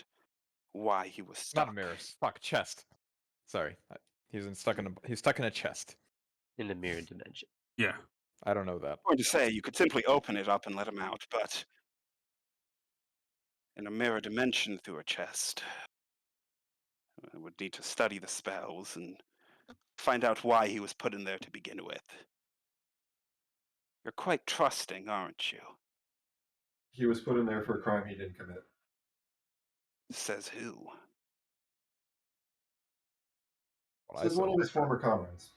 why he was stuck. Not a mirror. Fuck, chest. Sorry. Stuck in a chest. In the mirror dimension. Yeah. I don't know that. I'm going to say you could simply open it up and let him out, but in a mirror dimension through a chest, I would need to study the spells and find out why he was put in there to begin with. You're quite trusting, aren't you? He was put in there for a crime he didn't commit. Says who? What I This is one said. of his former comrades.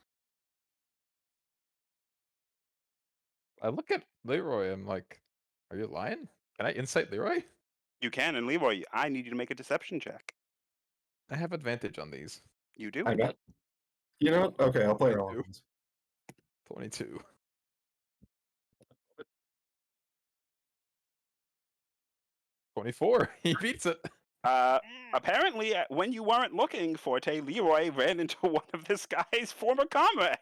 I look at Leroy. I'm like, are you lying? Can I insight Leroy? You can, and Leroy, I need you to make a deception check. I have advantage on these. You do? I bet. You know what? Okay, I'll play it all. 22. 22. 24. He beats it. Apparently, when you weren't looking, Forte, Leroy ran into one of this guy's former comrades.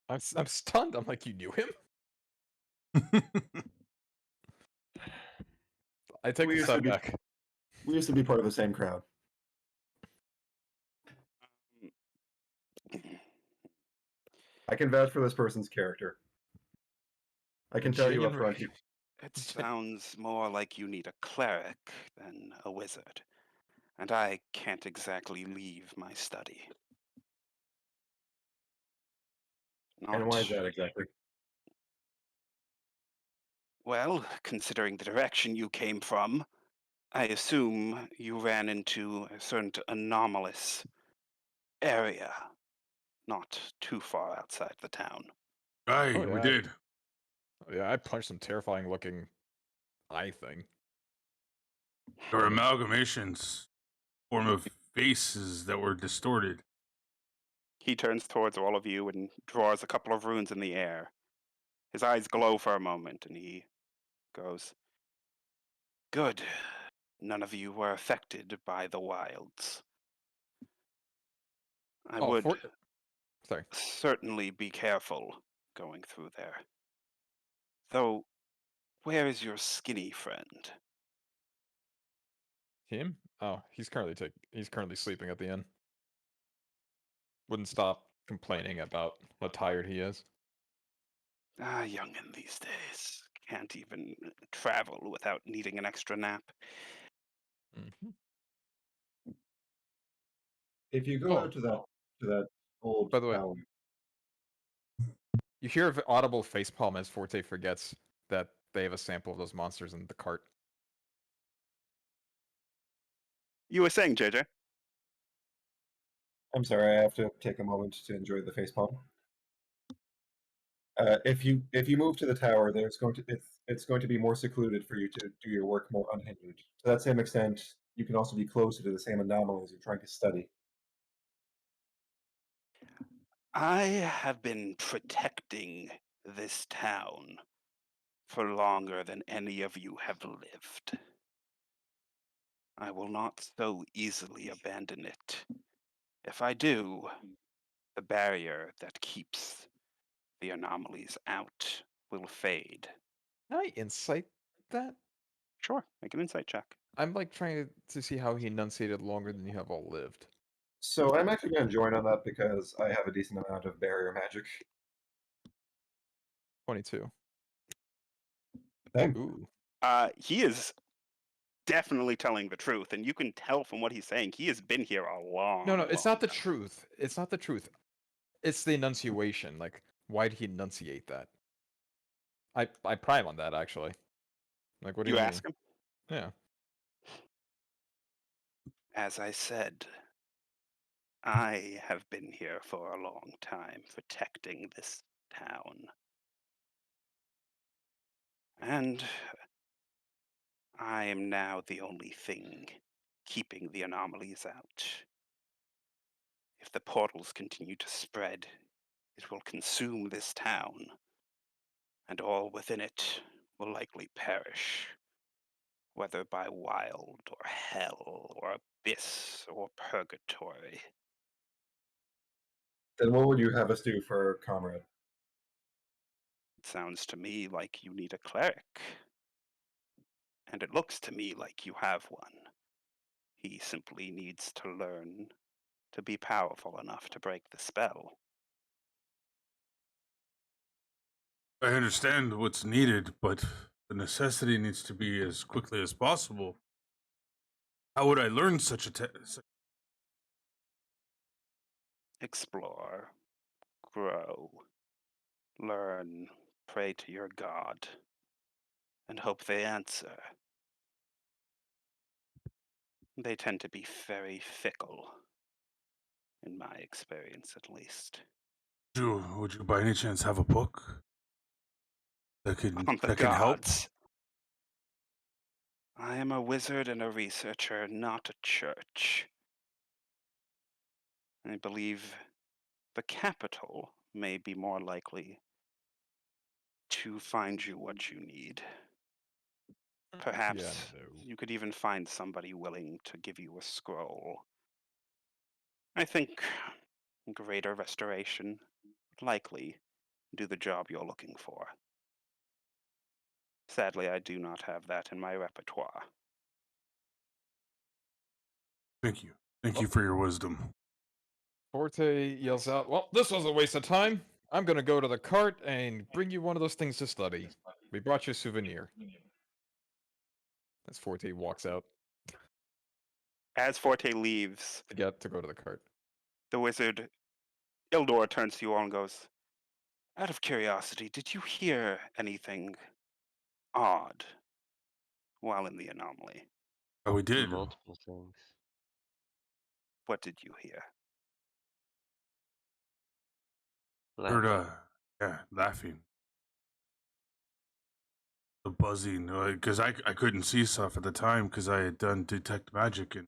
I'm stunned. I'm like, you knew him? I take We the used to side be- back. We used to be part of the same crowd. I can vouch for this person's character. I can tell you up front. It sounds more like you need a cleric than a wizard, and I can't exactly leave my study. And why is that exactly? Well, considering the direction you came from, I assume you ran into a certain anomalous area, not too far outside the town. Aye, Oh, we yeah. did. Yeah, I punched some terrifying looking eye thing. There were amalgamations, form of faces that were distorted. He turns towards all of you and draws a couple of runes in the air. His eyes glow for a moment, and he goes, "Good. None of you were affected by the wilds. I Oh, would sorry. certainly be careful going through there. Though, where is your skinny friend?" Him? Oh, he's currently sleeping at the inn. Wouldn't stop complaining about how tired he is. Youngin' these days. Can't even travel without needing an extra nap. Mm-hmm. If you go out to that old By the way, town, you hear an audible facepalm as Forte forgets that they have a sample of those monsters in the cart. You were saying, JJ? I'm sorry, I have to take a moment to enjoy the facepalm. If you move to the tower, it's going to be more secluded for you to do your work more unhindered. To that same extent, you can also be closer to the same anomalies you're trying to study. I have been protecting this town for longer than any of you have lived. I will not so easily abandon it. If I do, the barrier that keeps the anomalies out will fade. Can I insight that? Sure, make an insight check. I'm like trying to see how he enunciated longer than you have all lived. So I'm actually going to join on that because I have a decent amount of barrier magic. 22. Dang. Ooh. He is definitely telling the truth, and you can tell from what he's saying, he has been here a long No, it's long not the time. truth. It's not the truth. It's the enunciation. Like, why did he enunciate that? I prime on that actually. Like, what do You you mean? ask him? Yeah. As I said, I have been here for a long time, protecting this town. And I am now the only thing keeping the anomalies out. If the portals continue to spread, it will consume this town, and all within it will likely perish. whether by wild or hell or abyss or purgatory. Then what would you have us do for our comrade? It sounds to me like you need a cleric. And it looks to me like you have one. He simply needs to learn to be powerful enough to break the spell. I understand what's needed, but the necessity needs to be as quickly as possible. How would I learn such a Explore, grow, learn, pray to your god, and hope they answer. They tend to be very fickle, in my experience at least. Would you by any chance have a book that can On the help? gods. I am a wizard and a researcher, not a church. I believe the capital may be more likely to find you what you need. Perhaps Yeah, no. you could even find somebody willing to give you a scroll. I think greater restoration would likely do the job you're looking for. Sadly, I do not have that in my repertoire. Thank you. Thank you for your wisdom. Forte yells out, "Well, this was a waste of time. I'm gonna go to the cart and bring you one of those things to study. We brought you a souvenir." As Forte walks out As Forte leaves, to go to the cart. the wizard Ildor turns to you all and goes, "Out of curiosity, did you hear anything odd while in the anomaly? Oh, we did. Multiple things. What did you hear?" Heard, laughing. The buzzing, because I couldn't see stuff at the time because I had done detect magic, and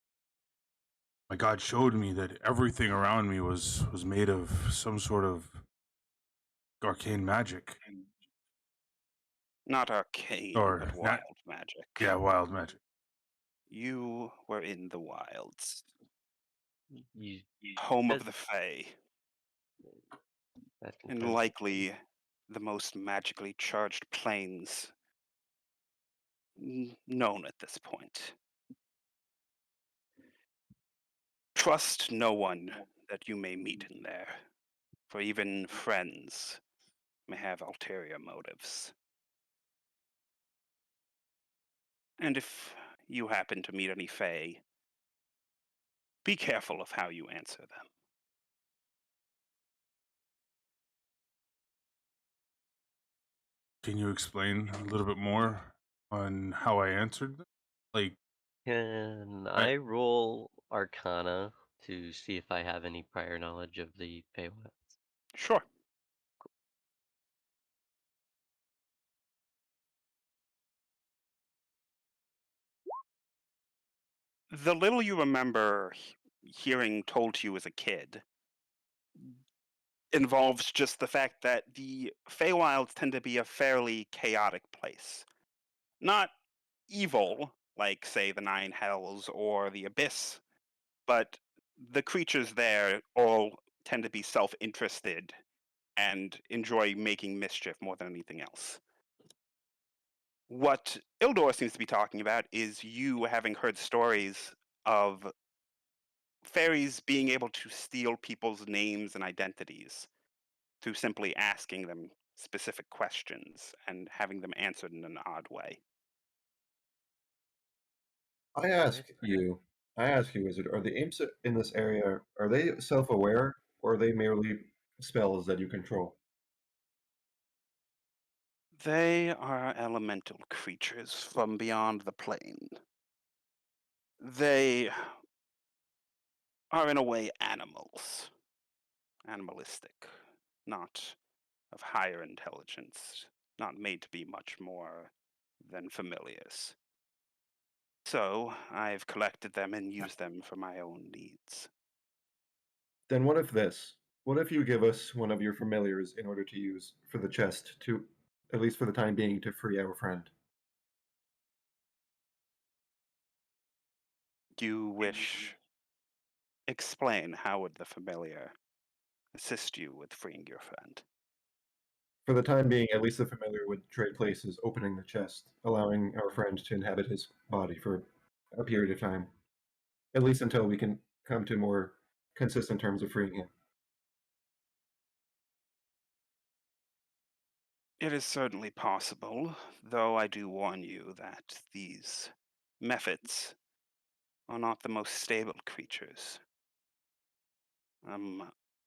my god showed me that everything around me was made of some sort of arcane magic, Not arcane, or but not. wild magic. Yeah, wild magic. You were in the wilds, You home said of the Fae, that's and confirmed. likely the most magically charged planes known at this point. Trust no one that you may meet in there, for even friends may have ulterior motives. And if you happen to meet any Fae, be careful of how you answer them. Can you explain a little bit more on how I answered them? Like, Can I, I roll Arcana to see if I have any prior knowledge of the Feywild? Sure. The little you remember hearing told to you as a kid involves just the fact that the Feywilds tend to be a fairly chaotic place. Not evil, like, say, the Nine Hells or the Abyss, but the creatures there all tend to be self-interested and enjoy making mischief more than anything else. What Ildor seems to be talking about is you having heard stories of fairies being able to steal people's names and identities through simply asking them specific questions and having them answered in an odd way. I ask you, Wizard, are the imps in this area, are they self-aware, or are they merely spells that you control? They are elemental creatures from beyond the plane. They are, in a way, animals. Animalistic, not of higher intelligence, not made to be much more than familiars. So, I've collected them and used them for my own needs. Then what if this? What if you give us one of your familiars in order to use for the chest to, at least for the time being, to free our friend? You wish... Explain, how would the familiar assist you with freeing your friend? For the time being, at least the familiar would trade places, opening the chest, allowing our friend to inhabit his body for a period of time. At least until we can come to more consistent terms of freeing him. It is certainly possible, though I do warn you that these methods are not the most stable creatures. I'm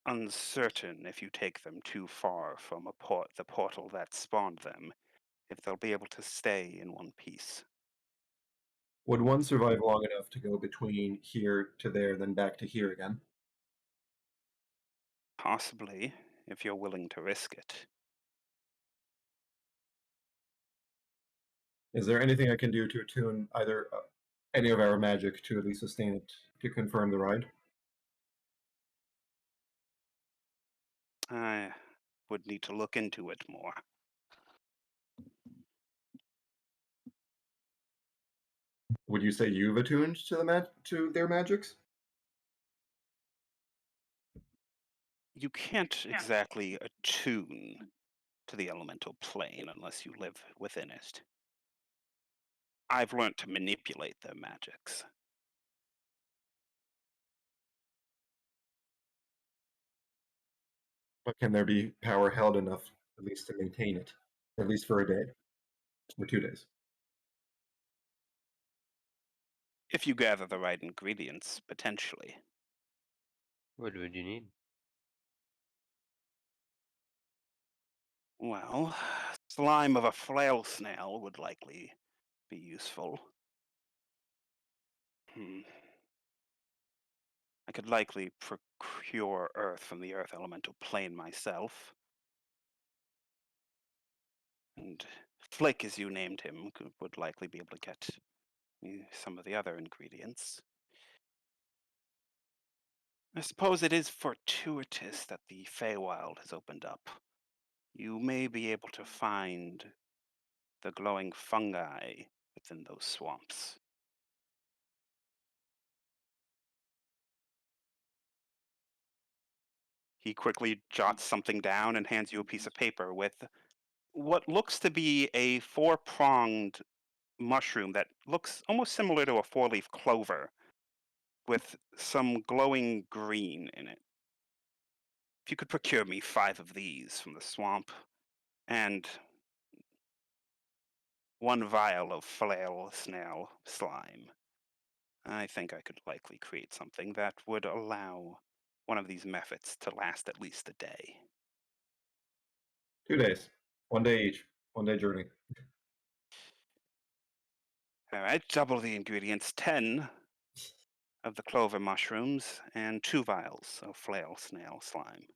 uncertain if you take them too far from the portal that spawned them, if they'll be able to stay in one piece. Would one survive long enough to go between here to there, then back to here again? Possibly, if you're willing to risk it. Is there anything I can do to attune either any of our magic to at least sustain it, to confirm the ride? I would need to look into it more. Would you say you've attuned to to their magics? You can't exactly attune to the elemental plane unless you live within it. I've learned to manipulate their magics. But can there be power held enough, at least to maintain it, at least for a day or 2 days? If you gather the right ingredients, potentially. What would you need? Well, slime of a flail snail would likely be useful. I could likely procure earth from the earth elemental plane myself. And Flick, as you named him, would likely be able to get me some of the other ingredients. I suppose it is fortuitous that the Feywild has opened up. You may be able to find the glowing fungi within those swamps. He quickly jots something down and hands you a piece of paper with what looks to be a four-pronged mushroom that looks almost similar to a four-leaf clover with some glowing green in it. If you could procure me 5 of these from the swamp and 1 vial of flail snail slime, I think I could likely create something that would allow one of these methods to last at least a day. 2 days. 1 day each. 1 day journey. All right, double the ingredients. 10 of the clover mushrooms and 2 vials of flail snail slime.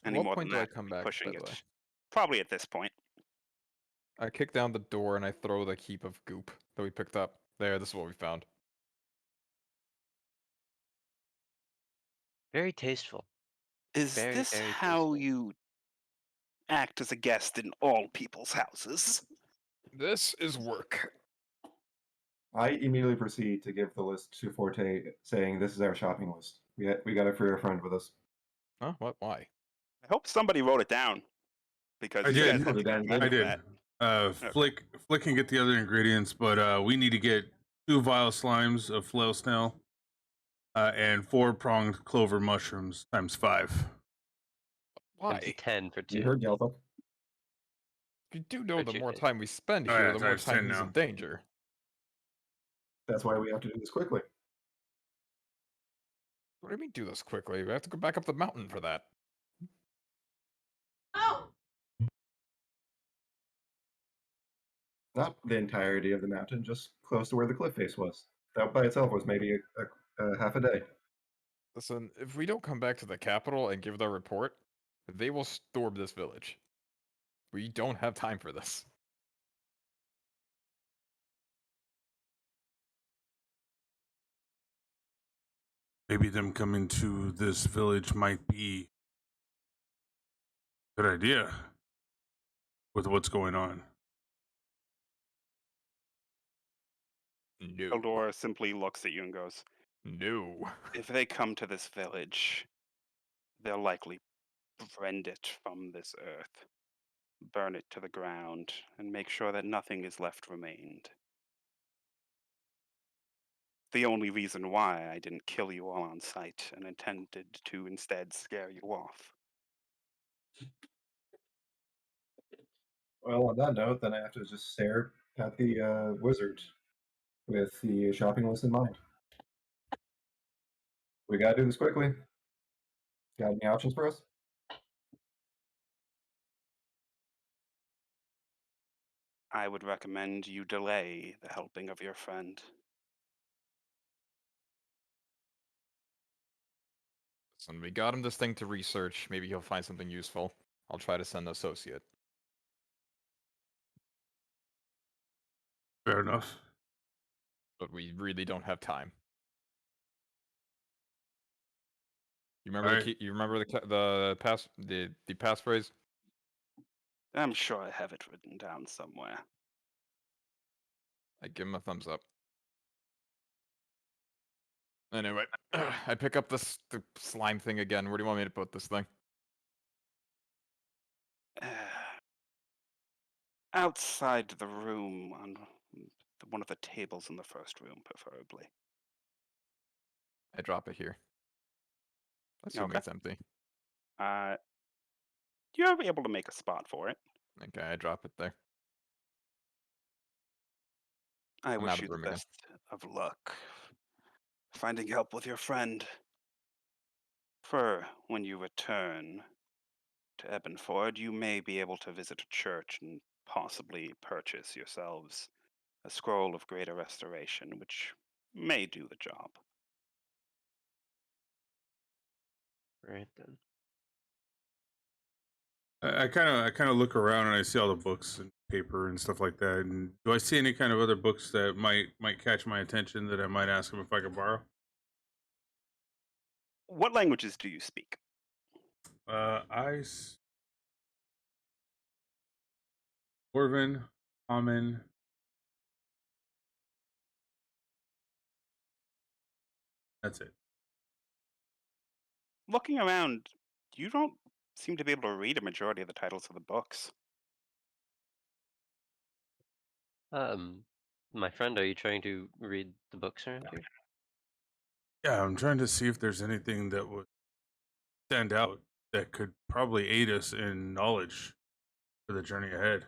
At Any what more point than do I that, come you'd be back, pushing by the way? it. Probably at this point. I kick down the door and I throw the heap of goop that we picked up. There, this is what we found. Very tasteful. Is Very, this very how tasteful. you act as a guest in all people's houses? This is work. I immediately proceed to give the list to Forte, saying, "This is our shopping list. We got to free our friend with us." Huh? What? Why? I hope somebody wrote it down because I you guys did. have to Dan, remember I did. that. Okay. Flick can get the other ingredients, but we need to get 2 vial slimes of flail snail, and 4-pronged clover mushrooms times 5. Comes to Why? 10 for You 2. heard Galva. You do know For the 2 more days. time we spend Oh, here, yeah, the so more it's time 10 he's now. in danger. That's why we have to do this quickly. What do you mean do this quickly? We have to go back up the mountain for that. Not the entirety of the mountain, just close to where the cliff face was. That by itself was maybe a half a day. Listen, if we don't come back to the capital and give their report, they will storm this village. We don't have time for this. Maybe them coming to this village might be a good idea with what's going on. No. Eldor simply looks at you and goes, No. if they come to this village, they'll likely rend it from this earth, burn it to the ground, and make sure that nothing is left remained. The only reason why I didn't kill you all on sight and intended to instead scare you off. Well, on that note, then I have to just stare at the wizard with the shopping list in mind. We gotta do this quickly. Got any options for us? I would recommend you delay the helping of your friend. Listen, we got him this thing to research. Maybe he'll find something useful. I'll try to send an associate. Fair enough. But we really don't have time. You remember Alright. the key, you remember the passphrase? I'm sure I have it written down somewhere. I give him a thumbs up. Anyway, I pick up the slime thing again. Where do you want me to put this thing? Outside the room, on one of the tables in the first room, preferably. I drop it here. Assuming Okay. it's empty. You're able to make a spot for it. Okay, I drop it there. I I'm wish out of you the the room again. best of luck finding help with your friend. For when you return to Ebenford, you may be able to visit a church and possibly purchase yourselves a scroll of greater restoration, which may do the job. Right then. I kind of look around and I see all the books and paper and stuff like that. And do I see any kind of other books that might catch my attention that I might ask him if I could borrow? What languages do you speak? Dwarven, Common. That's it. Looking around, you don't seem to be able to read a majority of the titles of the books. My friend, are you trying to read the books around here? Yeah, I'm trying to see if there's anything that would stand out that could probably aid us in knowledge for the journey ahead.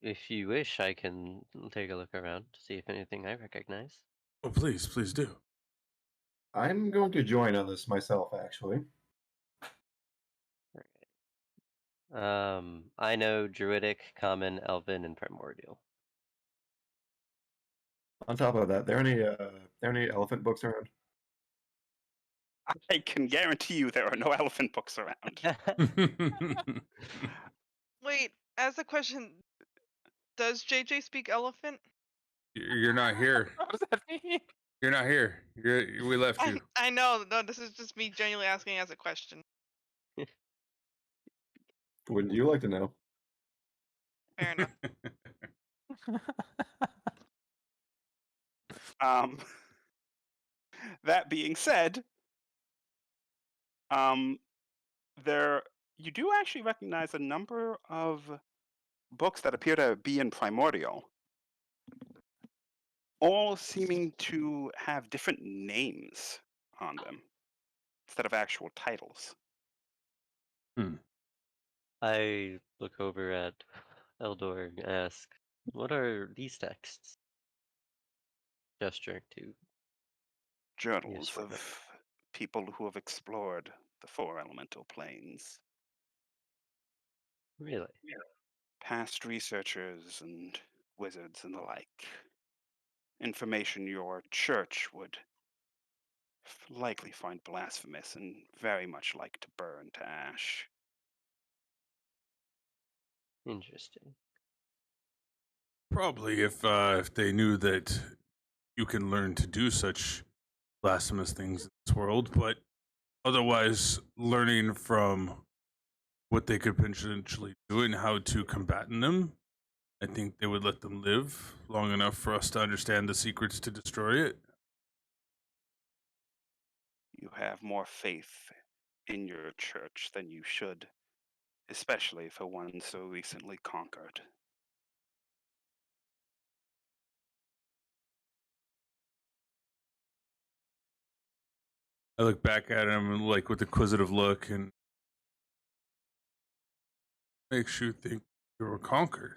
If you wish, I can take a look around to see if anything I recognize. Oh, please do. I'm going to join on this myself, actually. I know Druidic, Common, Elven, and Primordial. On top of that, there any elephant books around? I can guarantee you there are no elephant books around. Wait, as a question, does JJ speak elephant? You're not here. What does that mean? You're not here. We left you. I know. No, this is just me genuinely asking as a question. Wouldn't you like to know? Fair enough. That being said, there you do actually recognize a number of books that appear to be in Primordial, all seeming to have different names on them instead of actual titles. I look over at Eldor and ask, what are these texts? Gesturing to Journals Yes, of people who have explored the four elemental planes. really? Past researchers and wizards and the like. Information your church would likely find blasphemous and very much like to burn to ash. Interesting. Probably if they knew that you can learn to do such blasphemous things in this world, but otherwise learning from what they could potentially do and how to combat them I think they would let them live long enough for us to understand the secrets to destroy it. You have more faith in your church than you should, especially for one so recently conquered. I look back at him like with inquisitive look and makes you think you were conquered.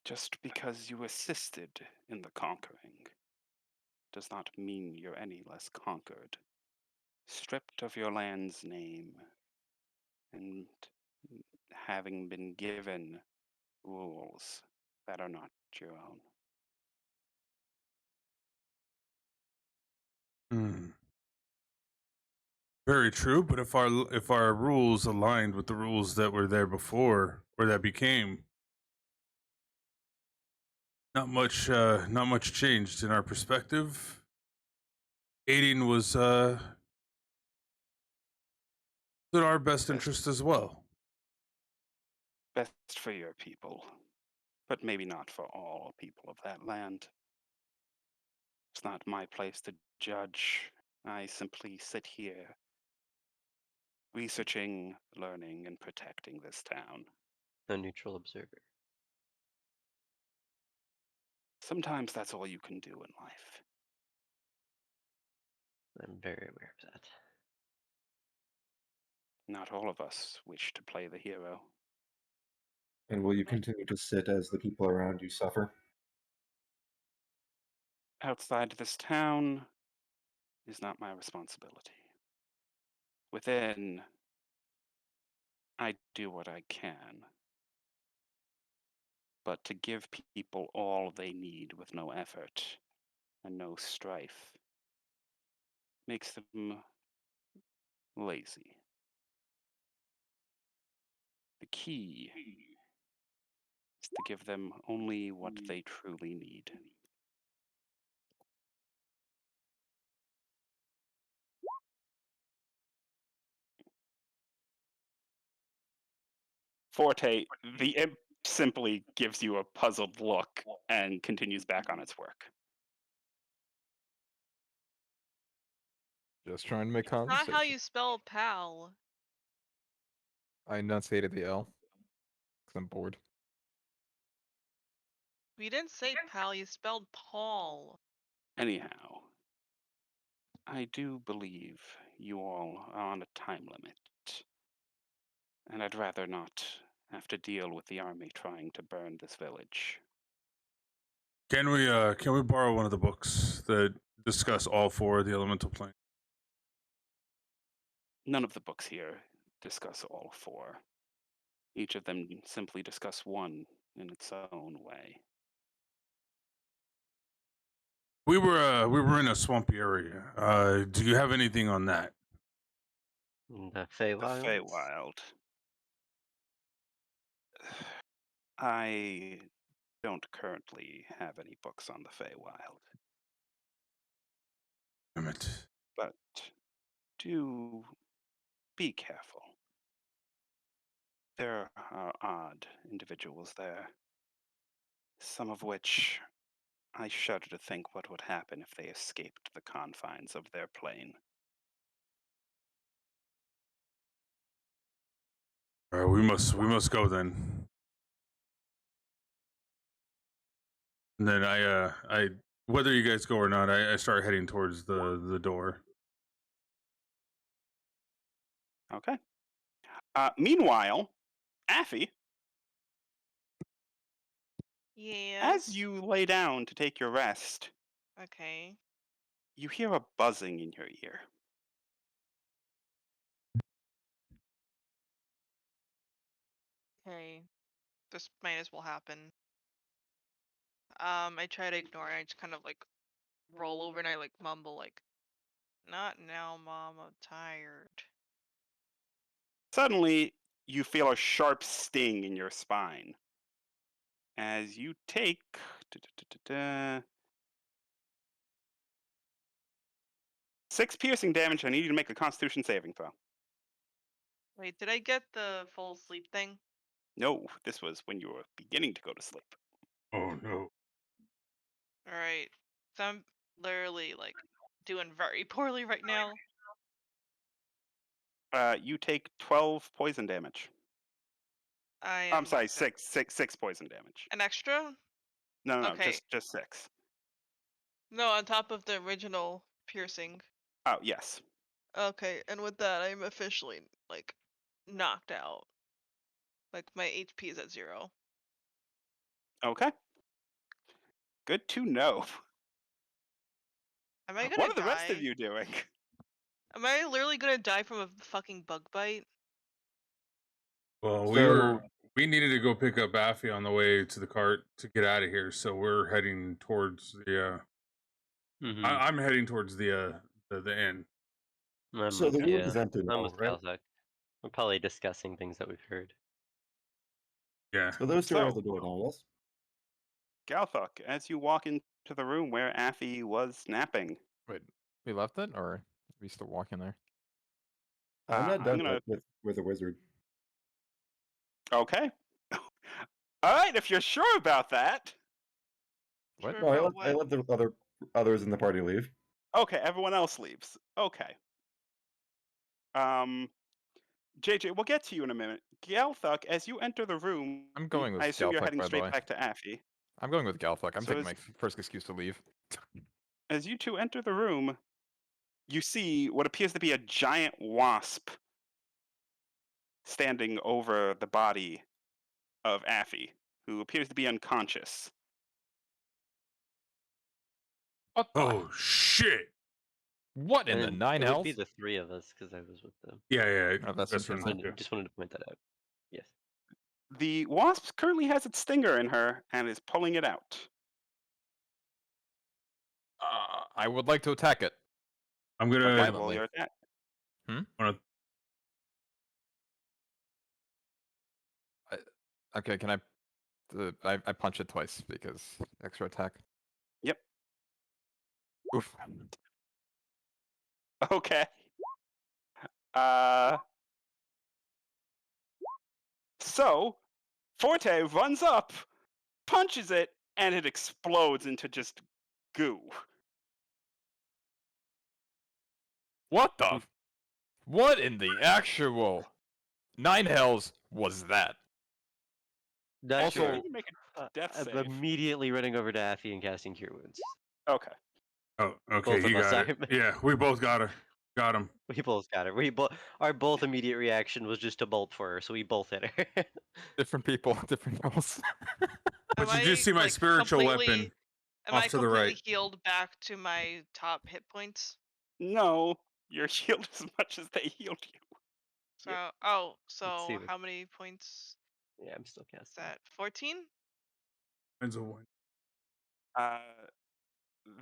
Just because you assisted in the conquering does not mean you're any less conquered. Stripped of your land's name and having been given rules that are not your own. Very true, but if our rules aligned with the rules that were there before or that became, not much changed in our perspective. Aiding was in our best interest as well. Best for your people, but maybe not for all people of that land. It's not my place to judge. I simply sit here, researching, learning, and protecting this town. A neutral observer. Sometimes that's all you can do in life. I'm very aware of that. Not all of us wish to play the hero. And will you continue to sit as the people around you suffer? Outside this town is not my responsibility. Within, I do what I can. But to give people all they need with no effort and no strife makes them lazy. The key is to give them only what they truly need. Forte, the imp simply gives you a puzzled look and continues back on its work. Just trying to make Not conversation. how you spell pal. I enunciated the L because I'm bored. You didn't say pal, you spelled Paul. Anyhow, I do believe you all are on a time limit, and I'd rather not have to deal with the army trying to burn this village. Can we borrow one of the books that discuss all four of the elemental planes? None of the books here discuss all four. Each of them simply discuss one in its own way. We were in a swampy area. Do you have anything on that? The Feywild. The Feywild. I don't currently have any books on the Feywild. Damn it. But do be careful. There are odd individuals there, some of which I shudder to think what would happen if they escaped the confines of their plane. All right, we must go then. And then I whether you guys go or not, I start heading towards the door. Okay. Meanwhile, Affy, Yes. as you lay down to take your rest, Okay. you hear a buzzing in your ear. Okay. This might as well happen. I try to ignore it. I just kind of like roll over and I like mumble like, "Not now, Mom. I'm tired." Suddenly, you feel a sharp sting in your spine. As you take 6 piercing damage, I need you to make a Constitution saving throw. Wait, did I get the full sleep thing? No, this was when you were beginning to go to sleep. Oh no. Alright. So I'm literally like doing very poorly right now. You take 12 poison damage. I I'm am sorry, knocked out. six poison damage. An extra? No, Okay. just 6. No, on top of the original piercing. Oh, yes. Okay, and with that I'm officially like knocked out. Like my HP is at 0. Okay. Good to know. Am I What gonna are the rest of die? you doing? Am I literally gonna die from a fucking bug bite? Well, So we needed to go pick up Affy on the way to the cart to get out of here, so we're heading towards the. Mm-hmm. I'm heading towards the inn. so the room Yeah, is empty I'm now, with right? Calzak. We're probably discussing things that we've heard. Yeah. So those two are at So, the door now, yes? Galthok, as you walk into the room where Affy was napping, Wait, we left it, or are we still walking there? I'm not I'm done gonna. yet with the wizard. Okay. All right, if you're sure about that. What? Sure No, about I what? let the others in the party leave. Okay, everyone else leaves. Okay. JJ, we'll get to you in a minute. Galthuk, as you enter the room, I'm going I with assume you're Galthuk, heading by the straight way. back to Affy. I'm going with Galthuk. I'm So taking my first excuse to leave. as you two enter the room, you see what appears to be a giant wasp standing over the body of Affy, who appears to be unconscious. What the? Oh shit. What in the And nine it would be hells? the 3 of us because I was with them. Yeah. Oh, that's That's interesting. right. Just wanted to point that out. Yes. The wasp currently has its stinger in her and is pulling it out. I would like to attack it. I'm Okay, gonna. roll Violently. your attack. Okay, can I punch it twice because extra attack. Yep. Oof. Okay. So Forte runs up, punches it, and it explodes into just goo. What the? What in the actual nine hells was that? Not Also- sure. You can make a death I'm save. immediately running over to Affy and casting Cure Wounds. Okay. Oh, okay. Both You of us got it. are. Yeah, we both got her. Got him. We both got her. Our both immediate reaction was just to bolt for her, so we both hit her. Different people, different rolls. But Am you do I, see my like, spiritual weapon completely- Am off I to the completely right. healed back to my top hit points? No, you're healed as much as they healed you. So Yep. oh, see so what- how many points Yeah, I'm still is casting. that? 14? Mine's a 1.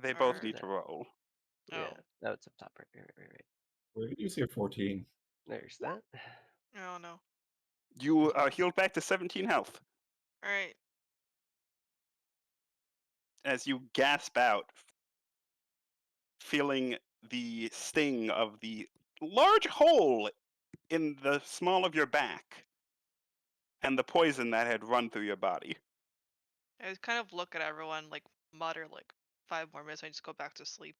They both Or- need to roll. Yeah, Oh. that's up top right. Where did you see a 14? There's that. Oh no. You are healed back to 17 health Alright. as you gasp out, feeling the sting of the large hole in the small of your back and the poison that had run through your body. I just kind of look at everyone, like mutter like 5 more minutes, and I just go back to sleep.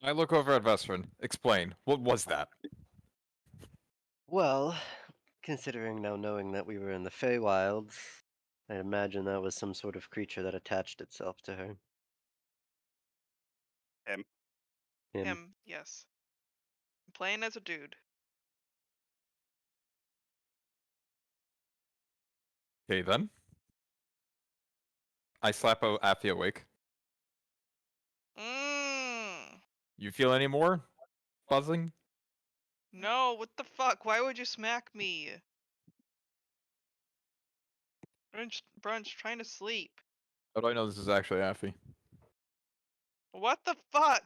I look over at Vestrin. Explain. What was that? Well, considering now knowing that we were in the Feywilds, I imagine that was some sort of creature that attached itself to her. Him. Him, yes. I'm playing as a dude. Okay then. I slap Affy awake. You feel any more buzzing? No, what the fuck? Why would you smack me? Brunch trying to sleep. How do I know this is actually Affy? What the fuck?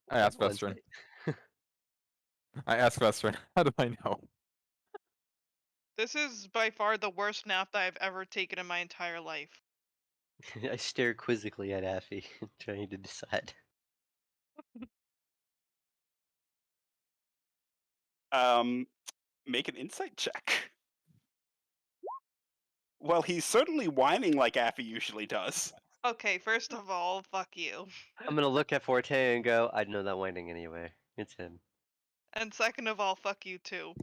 I asked One Vestrin. sec. I asked Vestrin. How do I know? This is by far the worst nap that I've ever taken in my entire life. I stare quizzically at Affy, trying to decide. Make an insight check. Well, he's certainly whining like Affy usually does. Okay, first of all, fuck you. I'm gonna look at Forte and go, I'd know that whining anyway. It's him. And second of all, fuck you too.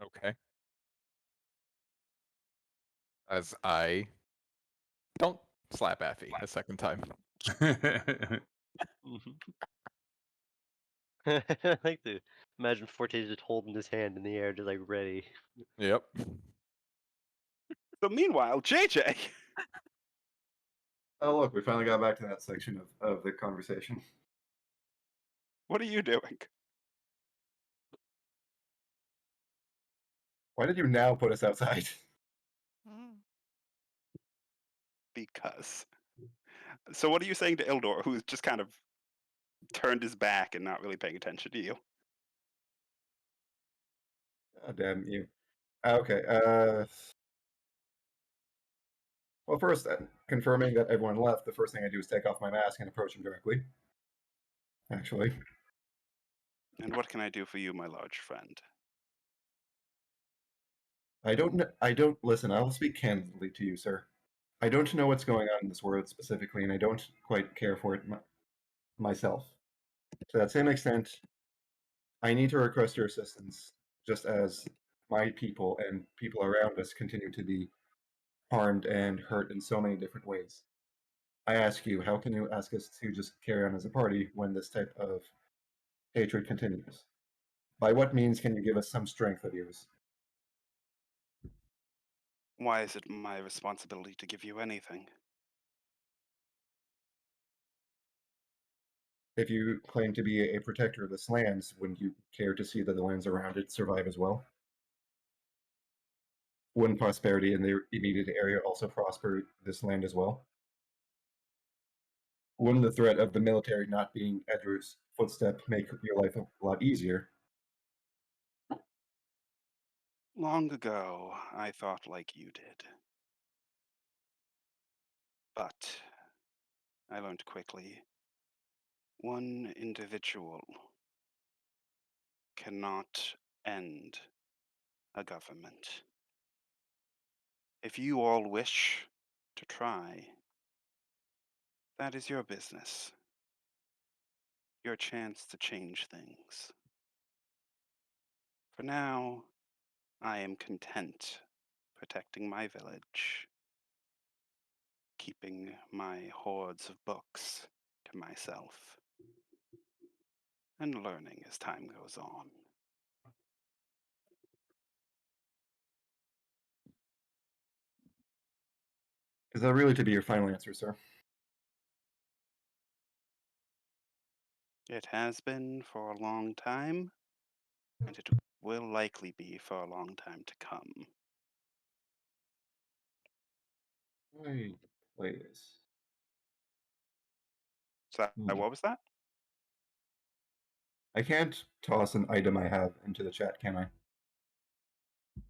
Okay. As I don't slap Affy a second time. I like to imagine Forte just holding his hand in the air, just like ready. Yep. So meanwhile, JJ, Oh, look, we finally got back to that section of the conversation. what are you doing? Why did you now put us outside? Mm. Because. So what are you saying to Ildor, who's just kind of turned his back and not really paying attention to you? Oh, damn you. Okay. Well, first, confirming that everyone left, the first thing I do is take off my mask and approach him directly. Actually. And what can I do for you, my large friend? I don't listen. I'll speak candidly to you, sir. I don't know what's going on in this world specifically, and I don't quite care for it myself. To that same extent, I need to request your assistance, just as my people and people around us continue to be harmed and hurt in so many different ways. I ask you, how can you ask us to just carry on as a party when this type of hatred continues? By what means can you give us some strength of yours? Why is it my responsibility to give you anything? If you claim to be a protector of this lands, wouldn't you care to see that the lands around it survive as well? Wouldn't prosperity in the immediate area also prosper this land as well? Wouldn't the threat of the military not being at your footstep make your life a lot easier? Long ago, I thought like you did. But I learned quickly, one individual cannot end a government. If you all wish to try, that is your business. Your chance to change things. For now, I am content protecting my village, keeping my hordes of books to myself, and learning as time goes on. Is that really to be your final answer, sir? It has been for a long time, and it will likely be for a long time to come. Right. Please. So, what was that? I can't toss an item I have into the chat, can I?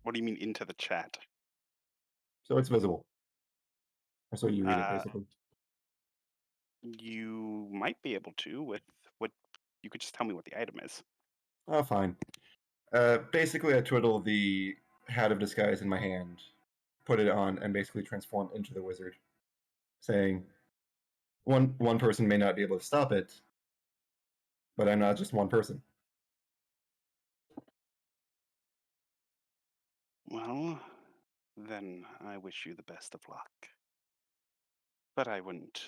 What do you mean into the chat? So it's visible. Or so you read it, basically. You might be able to with what you could just tell me what the item is. Oh, fine. Basically, I twiddle the hat of disguise in my hand, put it on, and basically transform into the wizard, saying, one person may not be able to stop it, but I'm not just one person. Well, then I wish you the best of luck. But I wouldn't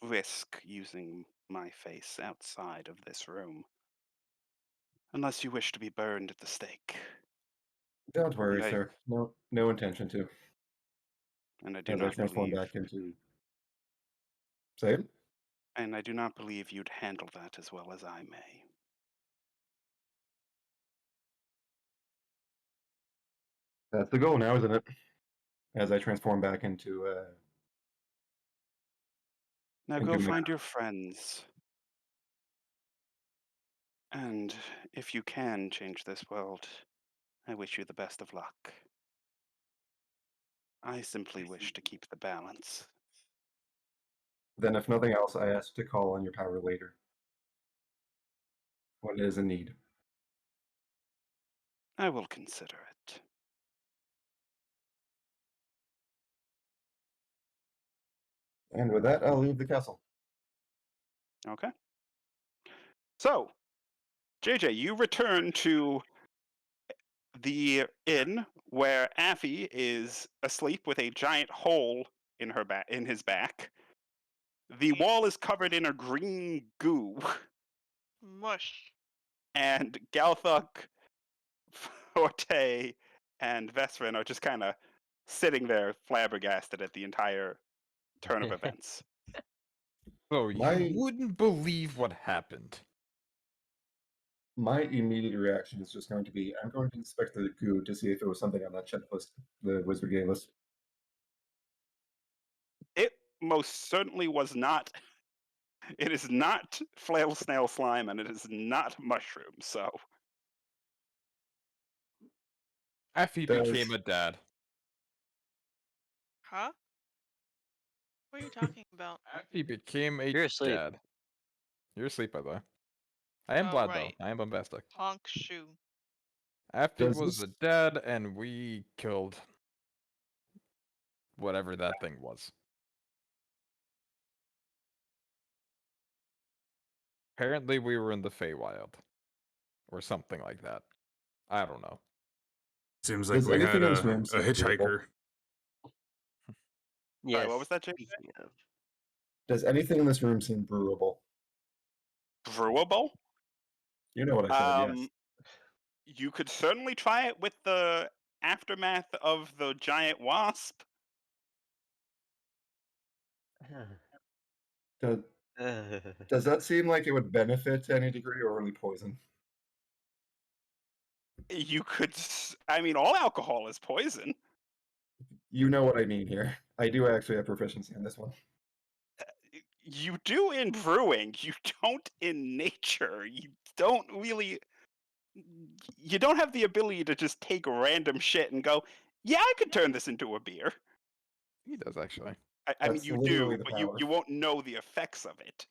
risk using my face outside of this room. Unless you wish to be burned at the stake. Don't worry, And I- sir. No intention to. And I do As I not transform believe back into... Say it? and I do not believe you'd handle that as well as I may. That's the goal now, isn't it? As I transform back into... Now into go my... find your friends. And if you can change this world, I wish you the best of luck. I simply wish to keep the balance. Then if nothing else, I ask to call on your power later. when it is in need. I will consider it. And with that, I'll leave the castle. Okay. So, JJ, you return to the inn where Affy is asleep with a giant hole in his back. The wall is covered in a green goo, Mush. and Galthuk, Forte, and Vesrin are just kind of sitting there flabbergasted at the entire turn of events. So you My- wouldn't believe what happened. My immediate reaction is just going to be, I'm going to inspect the goo to see if it was something on that checklist the wizard gave us. It most certainly was not. It is not flail snail slime, and it is not mushroom. So Affy Does- became a dad. Huh? What are you talking about? Affy became a You're asleep. dad. You're asleep, by the way. I am Oh, Vlad, right. though. I am bombastic. Honk shoe. Affy Does was this- the dad, and we killed whatever that thing was. Apparently, we were in the Feywild. Or something like that. I don't know. Seems like Does we had anything in this a room seem doable? hitchhiker. Yes. what was that, Jake? Speaking of. Does anything in this room seem brewable? Brewable. You know what I said, yes. You could certainly try it with the aftermath of the giant wasp. Does that seem like it would benefit to any degree or really poison? You could. I mean, all alcohol is poison. You know what I mean here. I do actually have proficiency in this one. You do in brewing. You don't in nature. You don't really. You don't have the ability to just take random shit and go, yeah, I could turn this into a beer. He does, actually. I mean, That's you literally do, the but you power. won't know the effects of it.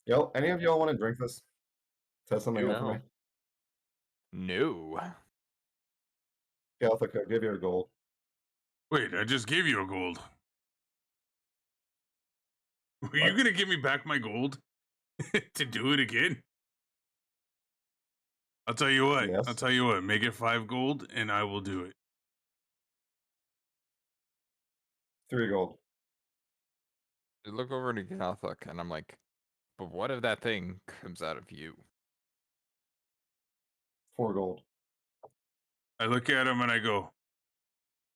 Yo, any of y'all want to drink this? Test something out for me? No. No. Galthic, I'll give you a gold. Wait, I just gave you a gold. Were you What? gonna give me back my gold to do it again? I'll tell you what. Yes. I'll tell you what. Make it 5 gold, and I will do it. 3 gold. I look over to Galthuk, and I'm like, but what if that thing comes out of you? 4 gold. I look at him and I go,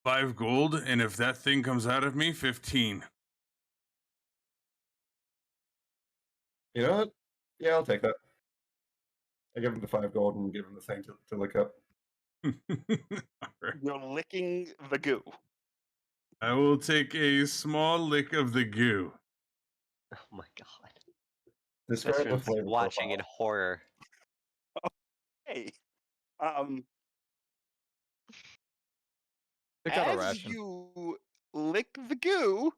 5 gold, and if that thing comes out of me, 15. You know what? Yeah, I'll take that. I give him the 5 gold and give him the thing to look up. Alright. You're licking the goo. I will take a small lick of the goo. Oh my god. Describe the Veteran's flavor watching profile. in horror. Hey, Pick out a as ration. you lick the goo,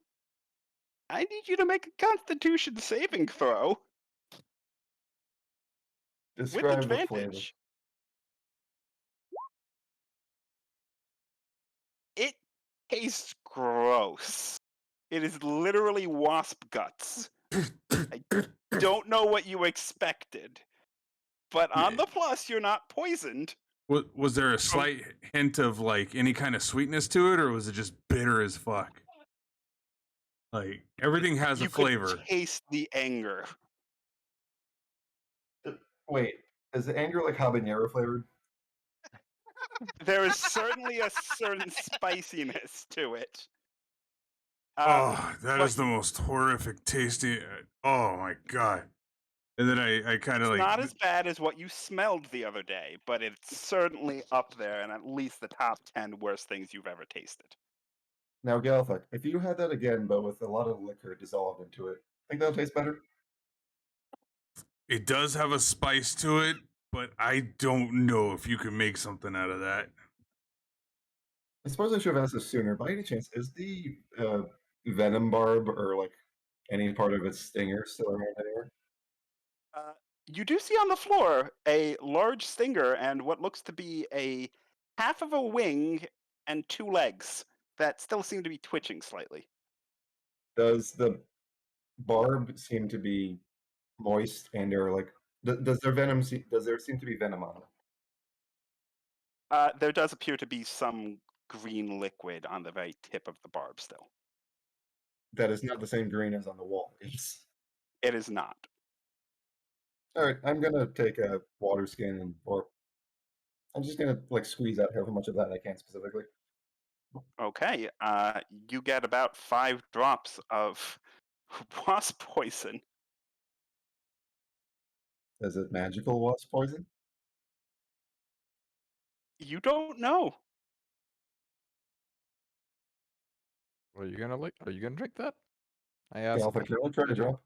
I need you to make a Constitution saving throw with Describe the flavor. advantage. It tastes gross. It is literally wasp guts. I don't know what you expected, but on the plus, you're not poisoned. Was there a slight hint of like any kind of sweetness to it, or was it just bitter as fuck? Like everything has You a flavor. could taste the anger. Wait, is the anger like habanero flavored? There is certainly a certain spiciness to it. Oh, that but is the most horrific tasting. Oh my god! And then I kind of It's like not as bad as what you smelled the other day, but it's certainly up there and at least the top 10 worst things you've ever tasted. Now, Galthic, if you had that again, but with a lot of liquor dissolved into it, think that'll taste better? it does have a spice to it, but I don't know if you can make something out of that. I suppose I should have asked this sooner. By any chance, is the venom barb or like any part of its stinger still around anywhere? You do see on the floor a large stinger and what looks to be a half of a wing and 2 legs that still seem to be twitching slightly. Does the barb seem to be moist and or like does there seem to be venom on it? There does appear to be some green liquid on the very tip of the barb still. That is not the same green as on the wall. Yes. It is not. All right, I'm gonna take a water skin or I'm just gonna like squeeze out however much of that I can specifically. Okay, you get about 5 drops of wasp poison. Is it magical wasp poison? You don't know. Are you gonna Are you gonna drink that? I asked. Alpha, can you try a drop?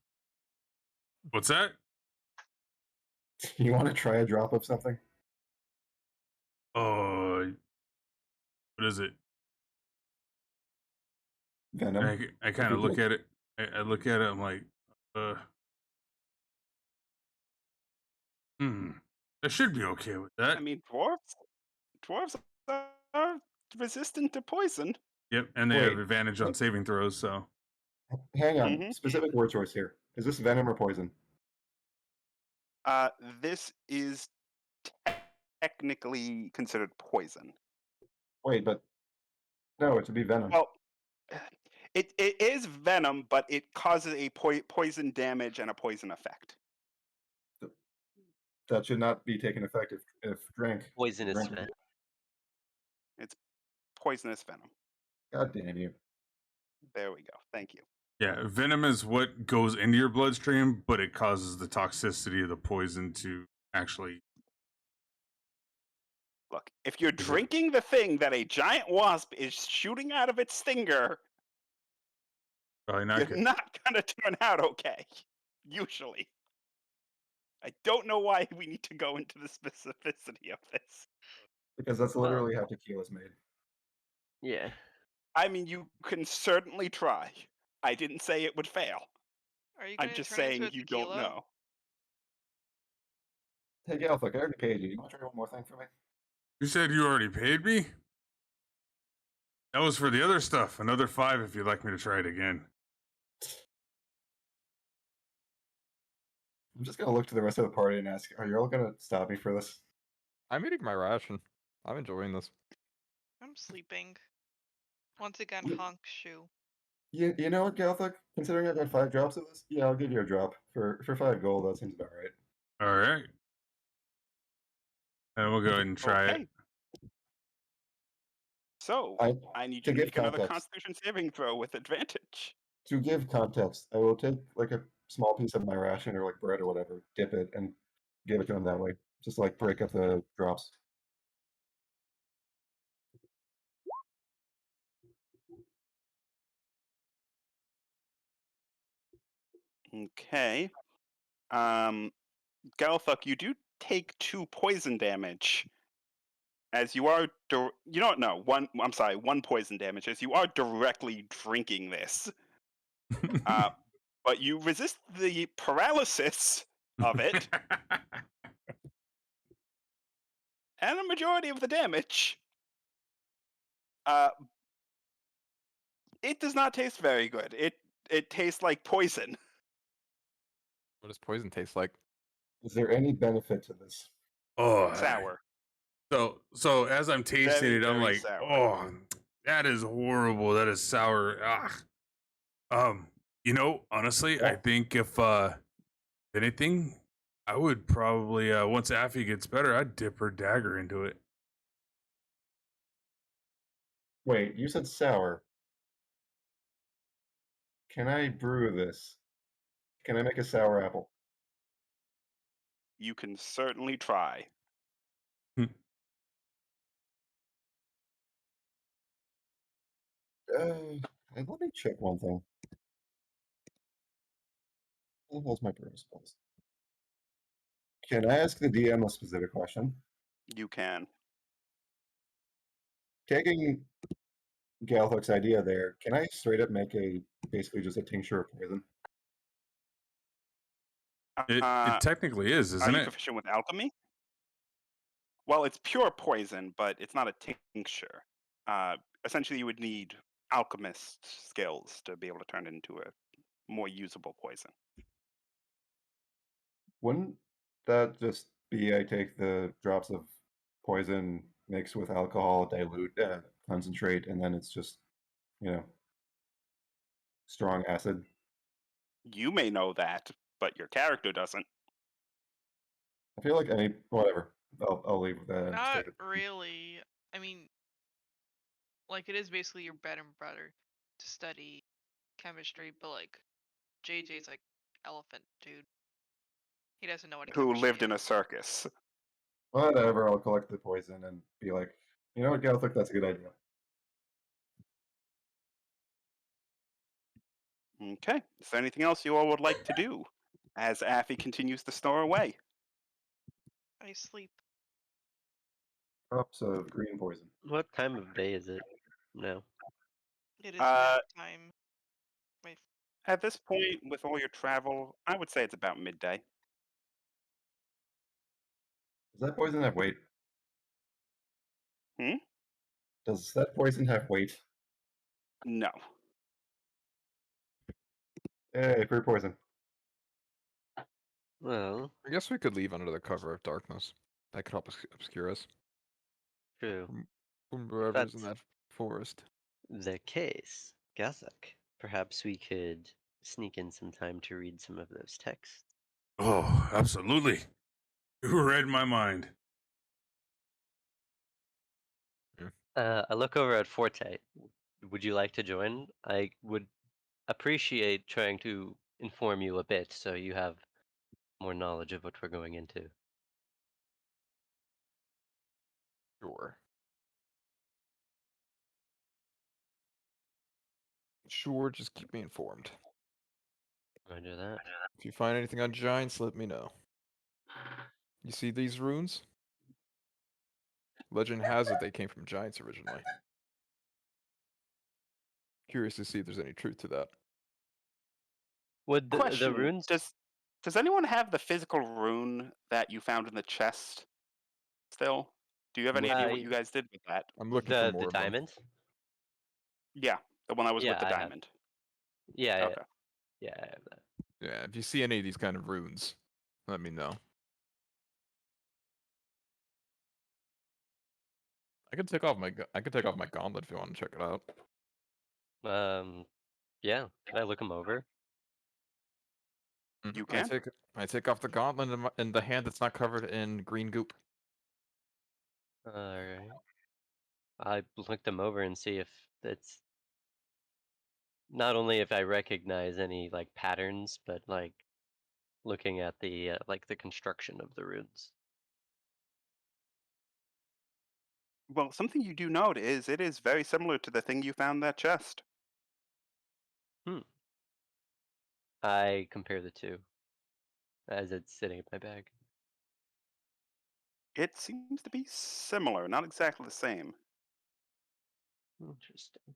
What's that? You want to try a drop of something? Oh, what is it? Venom. I kind of look at it. I look at it. I'm like, I should be okay with that. I mean, dwarves are resistant to poison. Yep, and they have Wait. advantage on saving throws. So Hang on. Mhm. Specific word choice here. Is this venom or poison? This is technically considered poison. Wait, but no, it would be venom. Well, it is venom, but it causes a poison damage and a poison effect. That should not be taken effect if drank. Poisonous Drank. venom. It's poisonous venom. God damn you. There we go. Thank you. yeah, venom is what goes into your bloodstream, but it causes the toxicity of the poison to actually. Look, if you're drinking the thing that a giant wasp is shooting out of its stinger, Probably not you're good. not gonna turn out okay. Usually. I don't know why we need to go into the specificity of this. Because that's Well- literally how tequila is made. Yeah. I mean, you can certainly try. I didn't say it would fail. Are you I'm gonna just turn into saying a you tequila? don't know. Hey, Alpha, I already paid you. You want to try one more thing for me? You said you already paid me? That was for the other stuff. Another 5 if you'd like me to try it again. I'm just gonna look to the rest of the party and ask, are you all gonna stop me for this? I'm eating my ration. I'm enjoying this. I'm sleeping. Once again, Yeah. honk shoe. You know what, Galthuk? Considering I got 5 drops of this, yeah, I'll give you a drop. For 5 gold, that seems about right. Alright. And we'll go ahead and try Okay. it. So, I I need to you to give make another context. Constitution saving throw with advantage. To give context, I will take like a small piece of my ration or like bread or whatever, dip it, and give it to him that way. Just like break up the drops. Okay. Galthuk, you do take 2 poison damage. As you are, you don't know, 1, I'm sorry, 1 poison damage, as you are directly drinking this. But you resist the paralysis of it, and a majority of the damage. It does not taste very good. It tastes like poison. What does poison taste like? Is there any benefit to this? Oh, Sour. So as I'm tasting Very, it, I'm very like, sour. oh, that is horrible. That is sour. Honestly, I Yeah. think if anything, I would probably once Affy gets better, I'd dip her dagger into it. Wait, you said sour. Can I brew this? Can I make a sour apple? You can certainly try. Let me check one thing. What was my brew spells? Can I ask the DM a specific question? You can. Taking Galthuk's idea there, can I straight up make basically just a tincture of poison? It technically is, Are isn't you it? proficient with alchemy? Well, it's pure poison, but it's not a tincture. Essentially, you would need alchemist skills to be able to turn it into a more usable poison. Wouldn't that just be I take the drops of poison mixed with alcohol, dilute, concentrate, and then it's just, you know, strong acid? You may know that, but your character doesn't. I feel like whatever. I'll leave with that and just Not take it. really. I mean, like it is basically your bread and butter to study chemistry, but like JJ's like elephant dude. He doesn't know what Who chemistry lived in a is. circus. Whatever, I'll collect the poison and be like, you know what, Galthic, that's a good idea. Okay. Is there anything else you all would like to do as Affy continues to snore away? I sleep. Drops of green poison. What time of day is it now? It is nap Uh, time. My At this point, with all your travel, I would say it's about midday. Does that poison have weight? Hmm? Does that poison have weight? No. Hey, free poison. Well, I guess we could leave under the cover of darkness. That could help us obscure us true. from wherever's in That's that forest. the case. Gazak, perhaps we could sneak in some time to read some of those texts. Oh, absolutely. You read my mind. I look over at Forte. Would you like to join? I would appreciate trying to inform you a bit so you have more knowledge of what we're going into. Sure. Sure, just keep me informed. Roger that. If you find anything on giants, let me know. You see these runes? Legend has it they came from giants originally. Curious to see if there's any truth to that. Would the Question: runes Does anyone have the physical rune that you found in the chest still? Do you have any idea what you guys did with that? I'm looking for the more of them. diamonds? Yeah, the one that was with Yeah, the I have. diamond. Yeah, Okay. yeah, I have that. Yeah, if you see any of these kind of runes, let me know. I can take off my gauntlet if you want to check it out. Yeah. Can I look them over? You I can. take off the gauntlet in the hand that's not covered in green goop. All right. I look them over and see if it's not only if I recognize any like patterns, but like looking at the like the construction of the runes. Well, something you do note is it is very similar to the thing you found in that chest. I compare the two as it's sitting in my bag. It seems to be similar, not exactly the same. Interesting.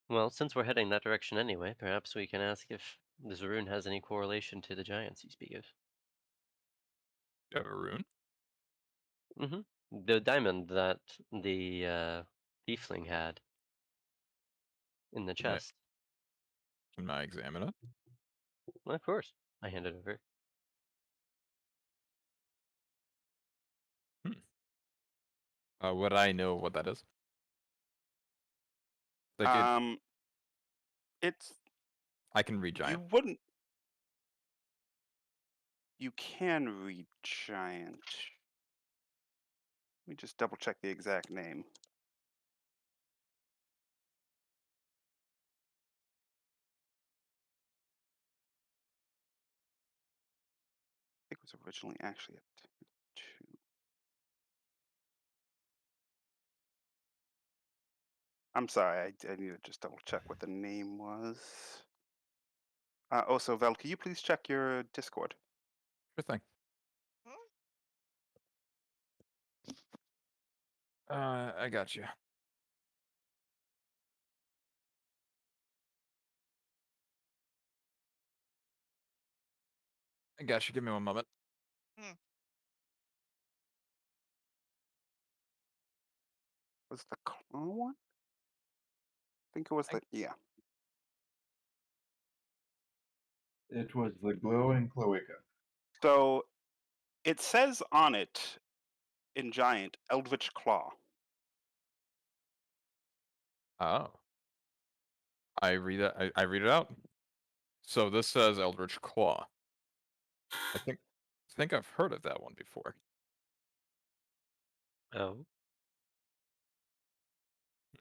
Well, since we're heading that direction anyway, perhaps we can ask if this rune has any correlation to the giants you speak of. You have a rune? The diamond that the tiefling had in the Can I, chest. can I examine it? Well, of course. I hand it over. Would I know what that is? Like It's I can read you giant. wouldn't. You can read giant. Let me just double check the exact name. I think it was originally actually a 2. I'm sorry, I need to just double check what the name was. Also, Vel, can you please check your Discord? Sure thing. I got you. I got you. Give me one moment. Was the claw one? I think it was the yeah. It was the glowing cloaca. So it says on it in giant Eldritch Claw. Oh. I read it. I read it out. So this says Eldritch Claw. I think I've heard of that one before. Oh.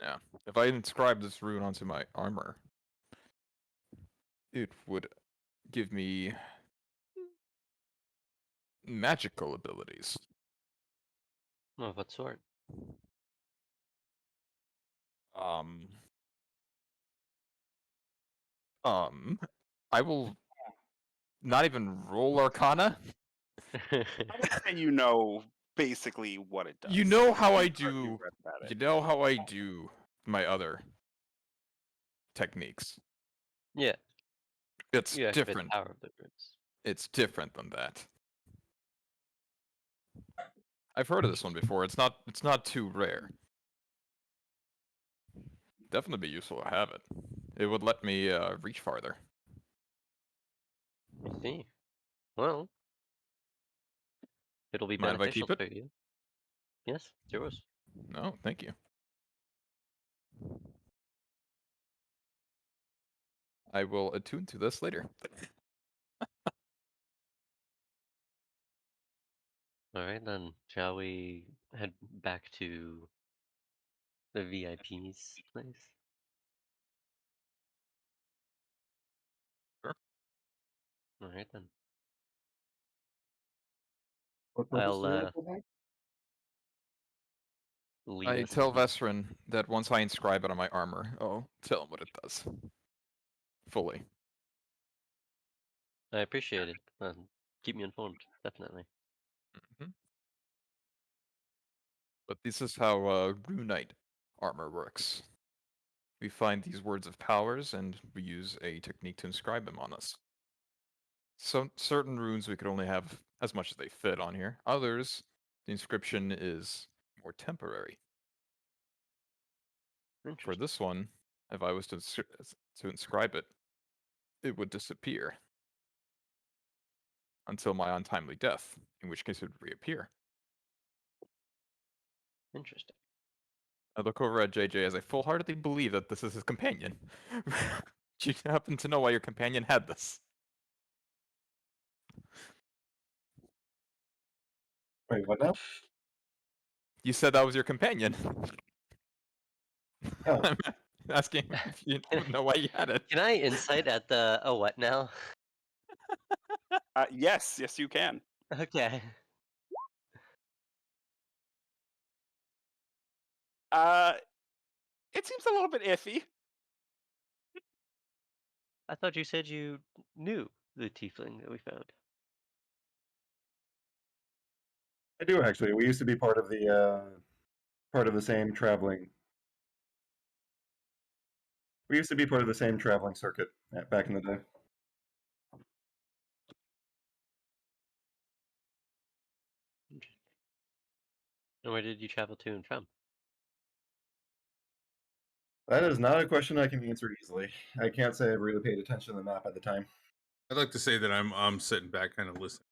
Yeah. If I inscribe this rune onto my armor, it would give me magical abilities. Of what sort? I will not even roll Arcana. I would say you know basically what it does. You know how I You've do. read about it. You know how I do my other techniques. Yeah. It's You activate the different. power of the runes. It's different than that. I've heard of this one before. It's not too rare. Definitely be useful to have it. It would let me reach farther. I see. Well, it'll be Mind if I beneficial keep it? to you. Yes, it's yours. No, thank you. I will attune to this later. Alright then, shall we head back to the VIP's place? Sure. Alright then. What purpose I'll do we have for that? lead I us. tell Vesrin that once I inscribe it on my armor, I'll tell him what it does. Fully. I appreciate it. Keep me informed, definitely. But this is how Runite armor works. We find these words of powers, and we use a technique to inscribe them on us. So certain runes we could only have as much as they fit on here. Others, the inscription is more temporary. For Interesting. this one, if I was to inscribe it, it would disappear until my untimely death, in which case it would reappear. Interesting. I look over at JJ as I full-heartedly believe that this is his companion. Do you happen to know why your companion had this? Wait, what now? You said that was your companion. Oh. I'm asking if you know why you had it. Can I insight at the what now? Yes, you can. Okay. It seems a little bit iffy. I thought you said you knew the tiefling that we found. I do actually. We used to be part of the same traveling. We used to be part of the same traveling circuit back in the day. Interesting. And where did you travel to and from? That is not a question I can answer easily. I can't say I really paid attention to the map at the time. I'd like to say that I'm sitting back, kind of listening.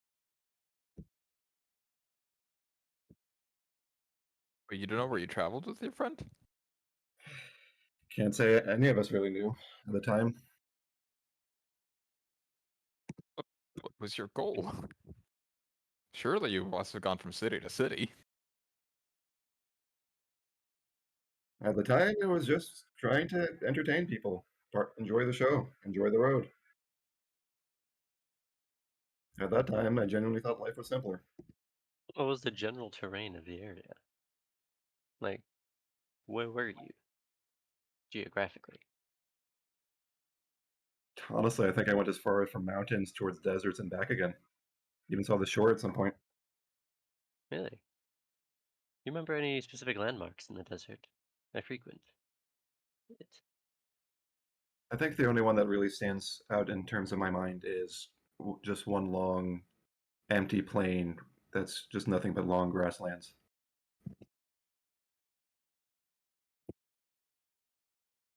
But you don't know where you traveled with your friend? Can't say any of us really knew at the time. What was your goal? Surely you must have gone from city to city. At the time, it was just trying to entertain people, enjoy the show, enjoy the road. At that time, I genuinely thought life was simpler. What was the general terrain of the area? Like, where were you geographically? Honestly, I think I went as far as from mountains towards deserts and back again. Even saw the shore at some point. Really? You remember any specific landmarks in the desert? I frequent it. I think the only one that really stands out in terms of my mind is just one long, empty plain that's just nothing but long grasslands.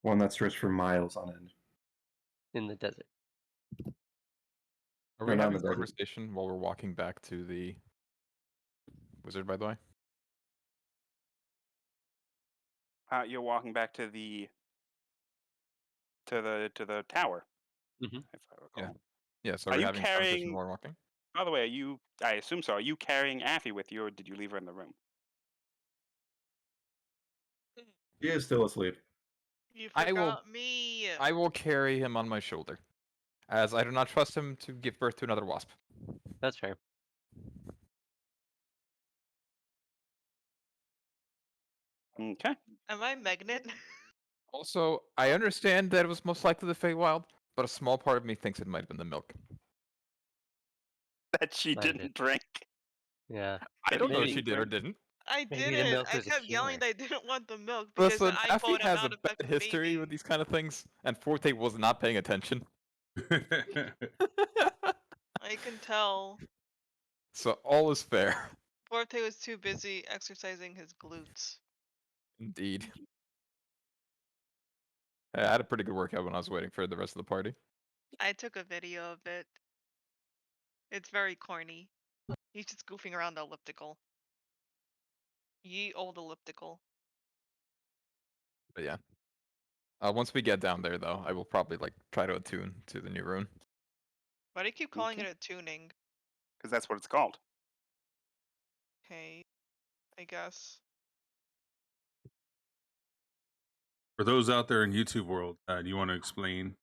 One that stretched for miles on end. In the desert. Are No, we not in having the a desert. conversation while we're walking back to the wizard, by the way? You're walking back to the tower, Mm-hmm. if I recall. Yeah, so Are are we you having a conversation carrying? while we're walking? By the way, I assume so. Are you carrying Affy with you, or did you leave her in the room? He is still asleep. You I will- forgot me. I will carry him on my shoulder, as I do not trust him to give birth to another wasp. That's fair. Okay. Am I Magnet? Also, I understand that it was most likely the Feywild, but a small part of me thinks it might have been the milk. That she Might have didn't drink. Yeah. I But don't know if maybe- she She did or drank. didn't. I Maybe the didn't. milk I was a kept yelling healer. that I didn't want the milk because Listen, I Affy quote am has not a a bad fucking history baby. with these kind of things, and Forte was not paying attention. I can tell. So all is fair. Forte was too busy exercising his glutes. Indeed. I had a pretty good workout when I was waiting for the rest of the party. I took a video of it. It's very corny. He's just goofing around the elliptical. Ye old elliptical. But yeah. Once we get down there, though, I will probably try to attune to the new rune. Why do you keep calling Okay. it a tuning? Because that's what it's called. Okay, I guess. For those out there in YouTube world, do you want to explain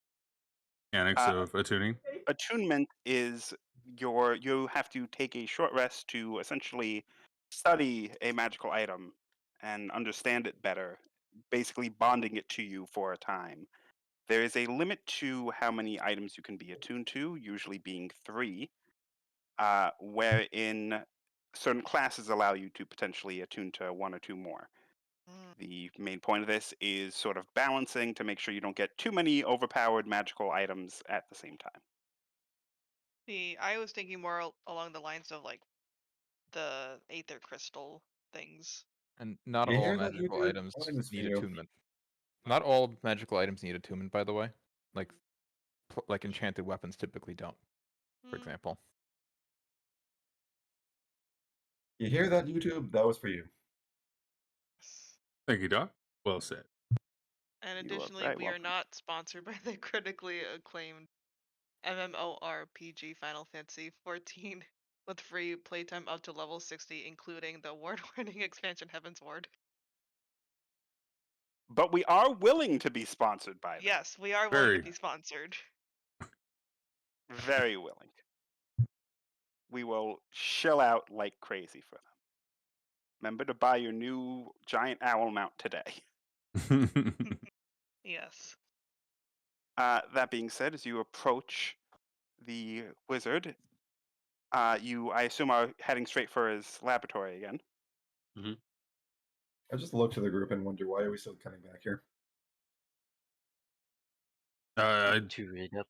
mechanics of attuning? Attunement is you have to take a short rest to essentially study a magical item and understand it better, basically bonding it to you for a time. There is a limit to how many items you can be attuned to, usually being 3, wherein certain classes allow you to potentially attune to 1 or 2 more. Mm. The main point of this is sort of balancing to make sure you don't get too many overpowered magical items at the same time. See, I was thinking more along the lines of like the Aether Crystal things. And not You all hear that, magical YouTube? items I like this need video. attunement. Not all magical items need attunement, by the way. Like enchanted weapons typically don't, for Hmm. example. You hear that, YouTube? That was for you. Yes. Thank you, Doc. Well said. And You are additionally, very we are welcome. not sponsored by the critically acclaimed MMORPG Final Fantasy XIV with free playtime up to level 60, including the award-winning expansion Heaven's Ward. But we are willing to be sponsored by them. Yes, we are willing Very. to be sponsored. Very willing. We will shell out like crazy for them. Remember to buy your new giant owl mount today. Yes. That being said, as you approach the wizard, you, I assume, are heading straight for his laboratory again. I just look to the group and wonder, why are we still coming back here? To read up.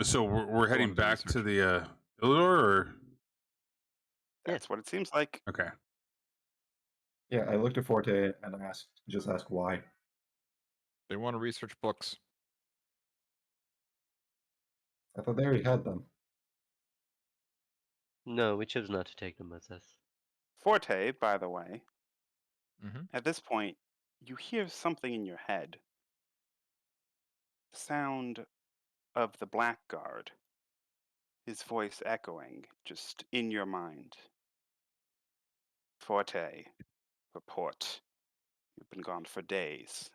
So we're heading wanted to back to research. the Ilidor, or Yeah. That's what it seems like. okay. Yeah, I looked at Forte and just asked why. They want to research books. I thought they already had them. No, we chose not to take them with us. Forte, by the way, Mm-hmm. at this point, you hear something in your head. The sound of the Blackguard, his voice echoing just in your mind. Forte, report. You've been gone for days.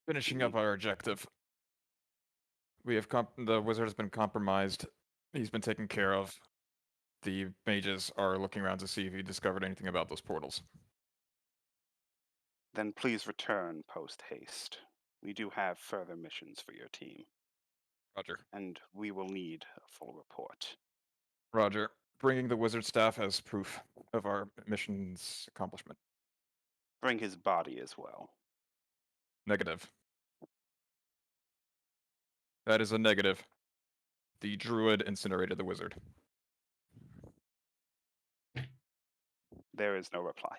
Finishing up our objective. We have the wizard has been compromised. He's been taken care of. The mages are looking around to see if he discovered anything about those portals. Then please return post haste. We do have further missions for your team, Roger. and we will need a full report. Roger. Bringing the wizard staff as proof of our mission's accomplishment. Bring his body as well. Negative. That is a negative. The druid incinerated the wizard. There is no reply.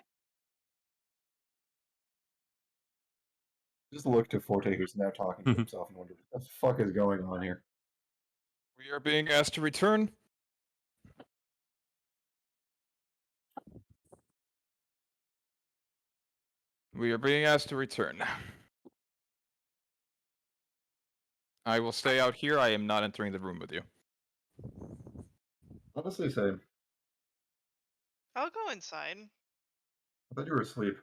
Just look to Forte, who's now talking to himself, and wonder what the fuck is going on here. We are being asked to return. We are being asked to return. I will stay out here. I am not entering the room with you. Honestly, same. I'll go inside. I thought you were asleep.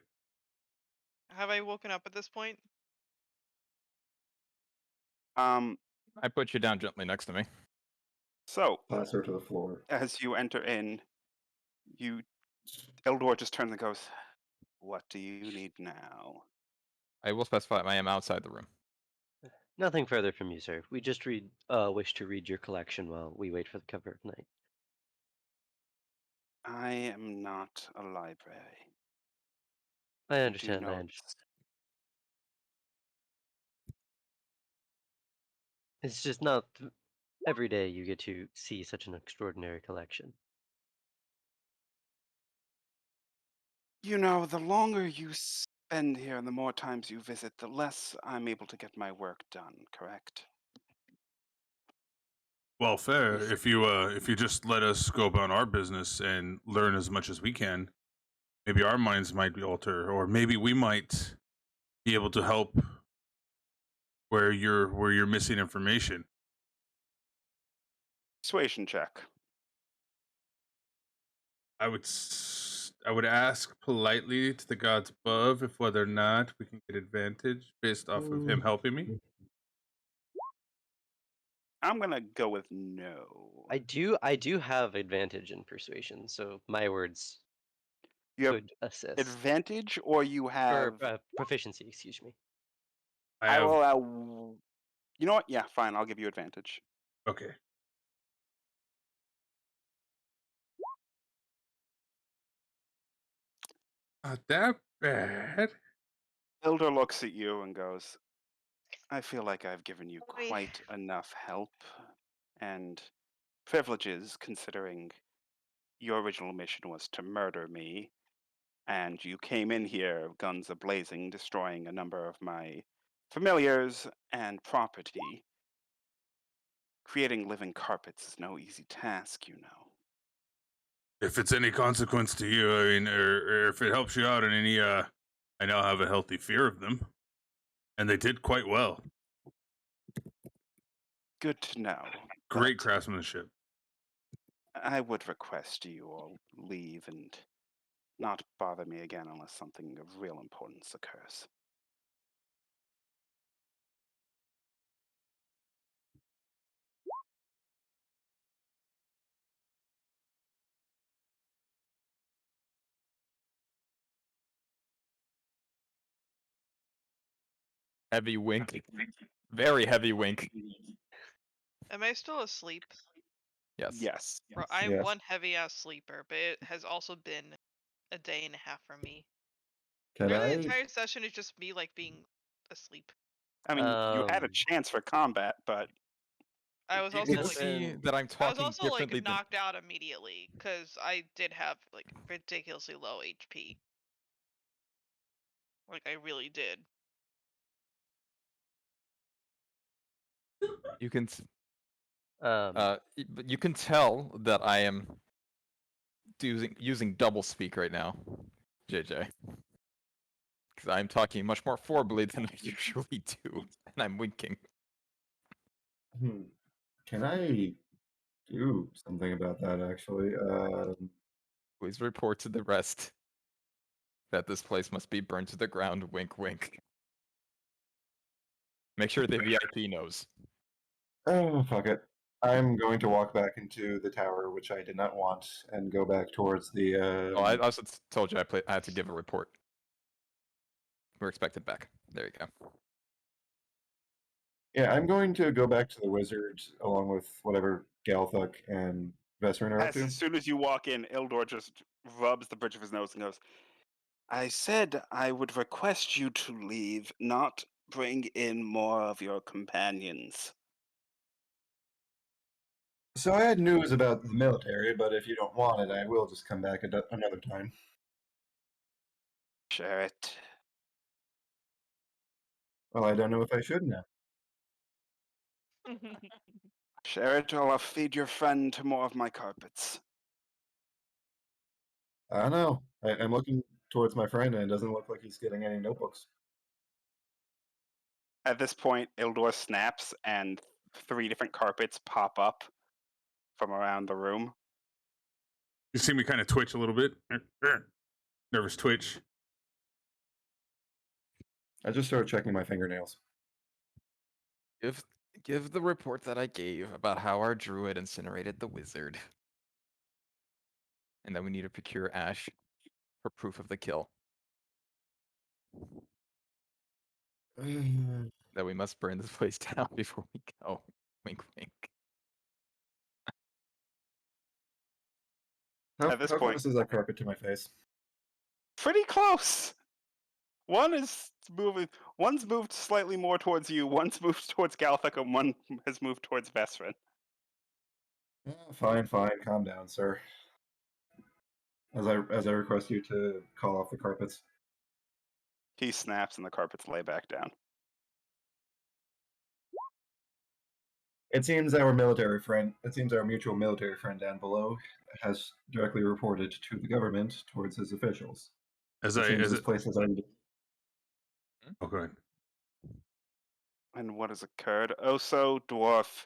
Have I woken up at this point? Um, I put you down gently next to me. so Pass her to the floor. as you enter in, Eldor just turns and goes, "What do you need now?" I will specify I am outside the room. Nothing further from you, sir. We just wish to read your collection while we wait for the cover of night. I am not a library. I Do understand. I know understand. It's just not every day you get to see such an extraordinary collection. You know, the longer you spend here and the more times you visit, the less I'm able to get my work done, correct? Well, fair. Yes. If you just let us go about our business and learn as much as we can, maybe our minds might be altered, or maybe we might be able to help where you're missing information. Persuasion check. I would ask politely to the gods above if whether or not we can get advantage based off of him helping me. I'm gonna go with no. I do have advantage in persuasion, so my words You have could assist. advantage, or you Or have. proficiency, excuse me. I I have will allow. You know what? Yeah, fine. I'll give you advantage. okay. Not that bad. Elder looks at you and goes, "I feel like I've given you Oi. quite enough help and privileges, considering your original mission was to murder me, and you came in here guns a-blazing, destroying a number of my familiars and property. Creating living carpets is no easy task, you know." If it's any consequence to you, I mean, or if it helps you out in any, I now have a healthy fear of them, and they did quite well. Good to know. Great but craftsmanship. I would request you all leave and not bother me again unless something of real importance occurs. Heavy wink. Very heavy wink. Am I still asleep? Yes. Yes. Bro, I'm Yes. one heavy ass sleeper, but it has also been a day and a half for me. Can Really, the I? entire session is just me like being asleep. I mean, you had a Um, chance for combat, but I was You also can like, see that I'm I was talking also like differently than. knocked out immediately because I did have like ridiculously low HP. Like I really did. You can. But you can tell that I am using double speak right now, JJ, because I'm talking much more forwardly than I usually do, and I'm winking. Can I do something about that, actually? Please report to the rest that this place must be burned to the ground. Wink, wink. Make sure the VIP knows. Oh, fuck it. I'm going to walk back into the tower, which I did not want, and go back towards the. Oh, I also told you I had to give a report. We're expected back. There you go. Yeah, I'm going to go back to the wizard along with whatever Galthuk and Vesserin are up to. as soon as you walk in, Ildor just rubs the bridge of his nose and goes, "I said I would request you to leave, not bring in more of your companions." So I had news about the military, but if you don't want it, I will just come back another time. Share it. Well, I don't know if I should now. Share it, or I'll feed your friend to more of my carpets. I don't know. I'm looking towards my friend, and it doesn't look like he's getting any notebooks. At this point, Ildor snaps, and 3 different carpets pop up from around the room. You see me kind of twitch a little bit. Nervous twitch. I just started checking my fingernails. Give the report that I gave about how our druid incinerated the wizard. And then we need to procure ash for proof of the kill. That we must burn this place down before we go. Wink, wink. At this How point- close is that carpet to my face? Pretty close. One is moving. One's moved slightly more towards you. One's moved towards Galthak, and one has moved towards Vesrin. Fine, calm down, sir. As I request you to call off the carpets. He snaps, and the carpets lay back down. It seems our mutual military friend down below has directly reported to the government towards his officials. This place has ended. Oh, go ahead. And what has occurred? Oh, so, dwarf,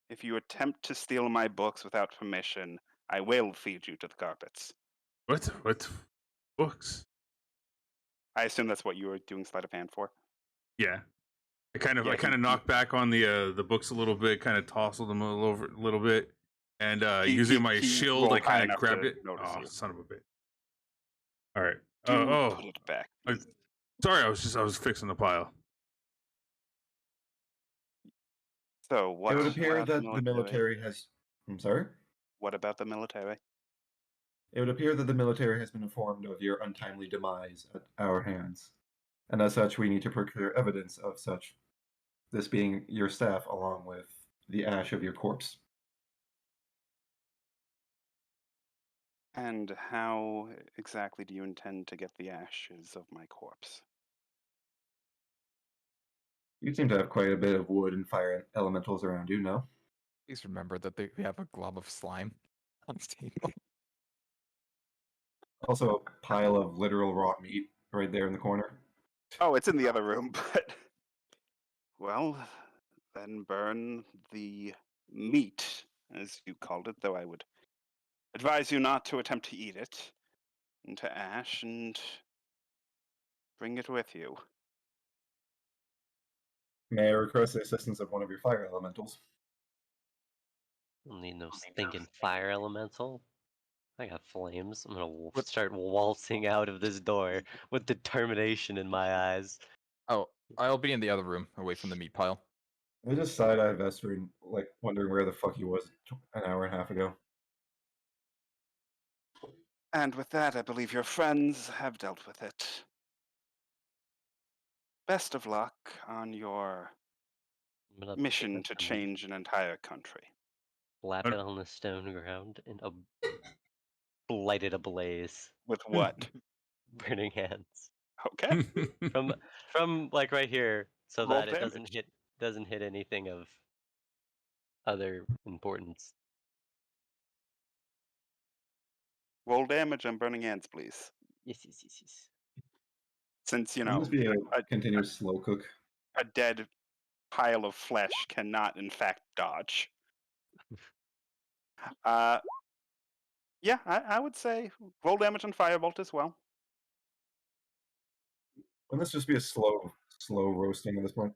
if you attempt to steal my books without permission, I will feed you to the carpets. What books? I assume that's what you were doing sleight of hand for. Yeah. I kind of Yeah, knocked back on the books a little bit, kind of tousled them a little bit, and He- using he- my he shield, rolled I high kind of enough grabbed to it. notice Oh, you. son of a bitch! All right. Do put it back. Sorry, I was fixing the pile. So, what It would appear about that the military has. I'm sorry? What about the military? It would appear that the military has been informed of your untimely demise at our hands, and as such, we need to procure evidence of such. This being your staff, along with the ash of your corpse. And how exactly do you intend to get the ashes of my corpse? You seem to have quite a bit of wood and fire elementals around you, no? Please remember that we have a glob of slime on this table. Also, a pile of literal raw meat right there in the corner. Oh, it's in the other room, but... Well, then burn the meat, as you called it, though I would advise you not to attempt to eat it, into ash, and bring it with you. May I request the assistance of one of your fire elementals? Don't need no stinking fire elemental. I got flames. I'm gonna start waltzing out of this door with determination in my eyes. Oh, I'll be in the other room, away from the meat pile. I just side-eye Vestrin, like, wondering where the fuck he was an hour and a half ago. And with that, I believe your friends have dealt with it. Best of luck on your I'm gonna mission pick to up some, change an entire country. slap it on the stone ground, and light it ablaze. With what? Burning hands. Okay. From like right here, so Roll that it damage. doesn't hit anything of other importance. Roll damage on burning hands, please. Yes. Since, Wouldn't this be a continuous slow cook? a dead pile of flesh cannot, in fact, dodge. Yeah, I would say roll damage on Firebolt as well. Wouldn't this just be a slow roasting at this point?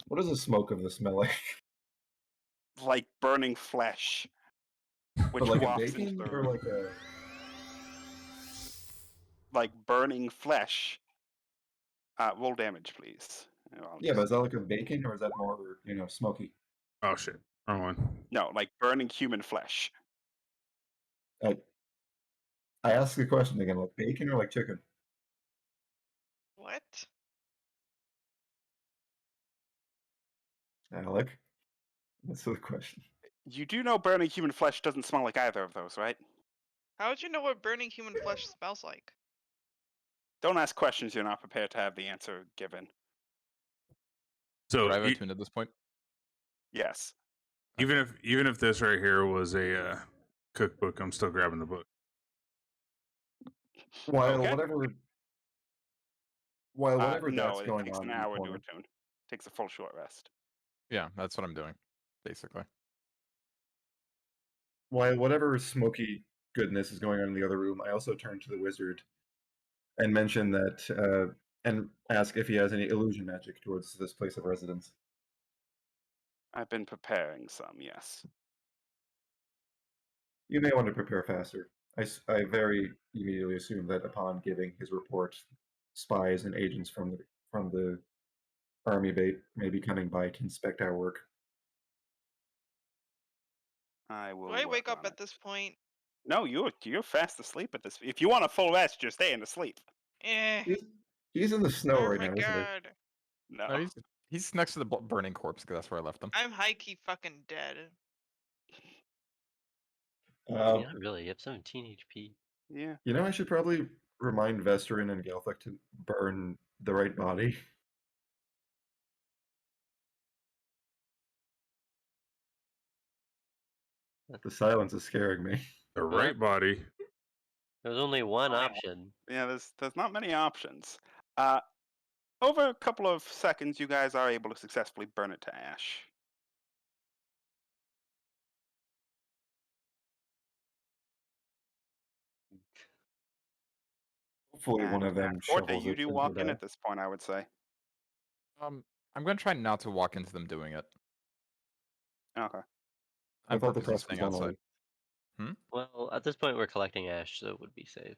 What does the smoke of this smell like? Like burning flesh. Which But like a wafts into baking the or room. like a... Like burning flesh. Roll damage, please. Yeah, but is that like a bacon or is that more, smoky? Oh shit! Wrong one. No, like burning human flesh. I asked the question again, like bacon or like chicken? What? Alec, that's the question. You do know burning human flesh doesn't smell like either of those, right? How would you know what burning human flesh smells like? Don't ask questions you're not prepared to have the answer given. So Would I have e- attuned at this point? Yes. even if this right here was a cookbook, I'm still grabbing the book. While Okay. whatever No, that's it going takes on an in the hour to corner, attune. Takes a full short rest. Yeah, that's what I'm doing, basically. while whatever smoky goodness is going on in the other room, I also turn to the wizard and mention that and ask if he has any illusion magic towards this place of residence. I've been preparing some, yes. You may want to prepare faster. I very immediately assume that upon giving his report, spies and agents from the army base may be coming by to inspect our work. I will Do I work wake up on at it. this point? No, you're fast asleep at this. If you want a full rest, you're staying asleep. Eh. He's in the snow Oh right my now, isn't he? god. No. No, he's next to the burning corpse because that's where I left him. I'm high key fucking dead. Yeah, really. You have 17 HP. Yeah. You know, I should probably remind Vesterin and Gelflick to burn the right body. The silence is scaring me. The right body. There was only one option. Yeah, there's not many options. Over a couple of seconds, you guys are able to successfully burn it to ash. Hopefully, one And of them Forte, shovels you it do into walk in that. at this point, I would say. I'm gonna try not to walk into them doing it. Okay. I'm thought the purposely test was staying done outside. already. Well, at this point, we're collecting ash, so it would be safe.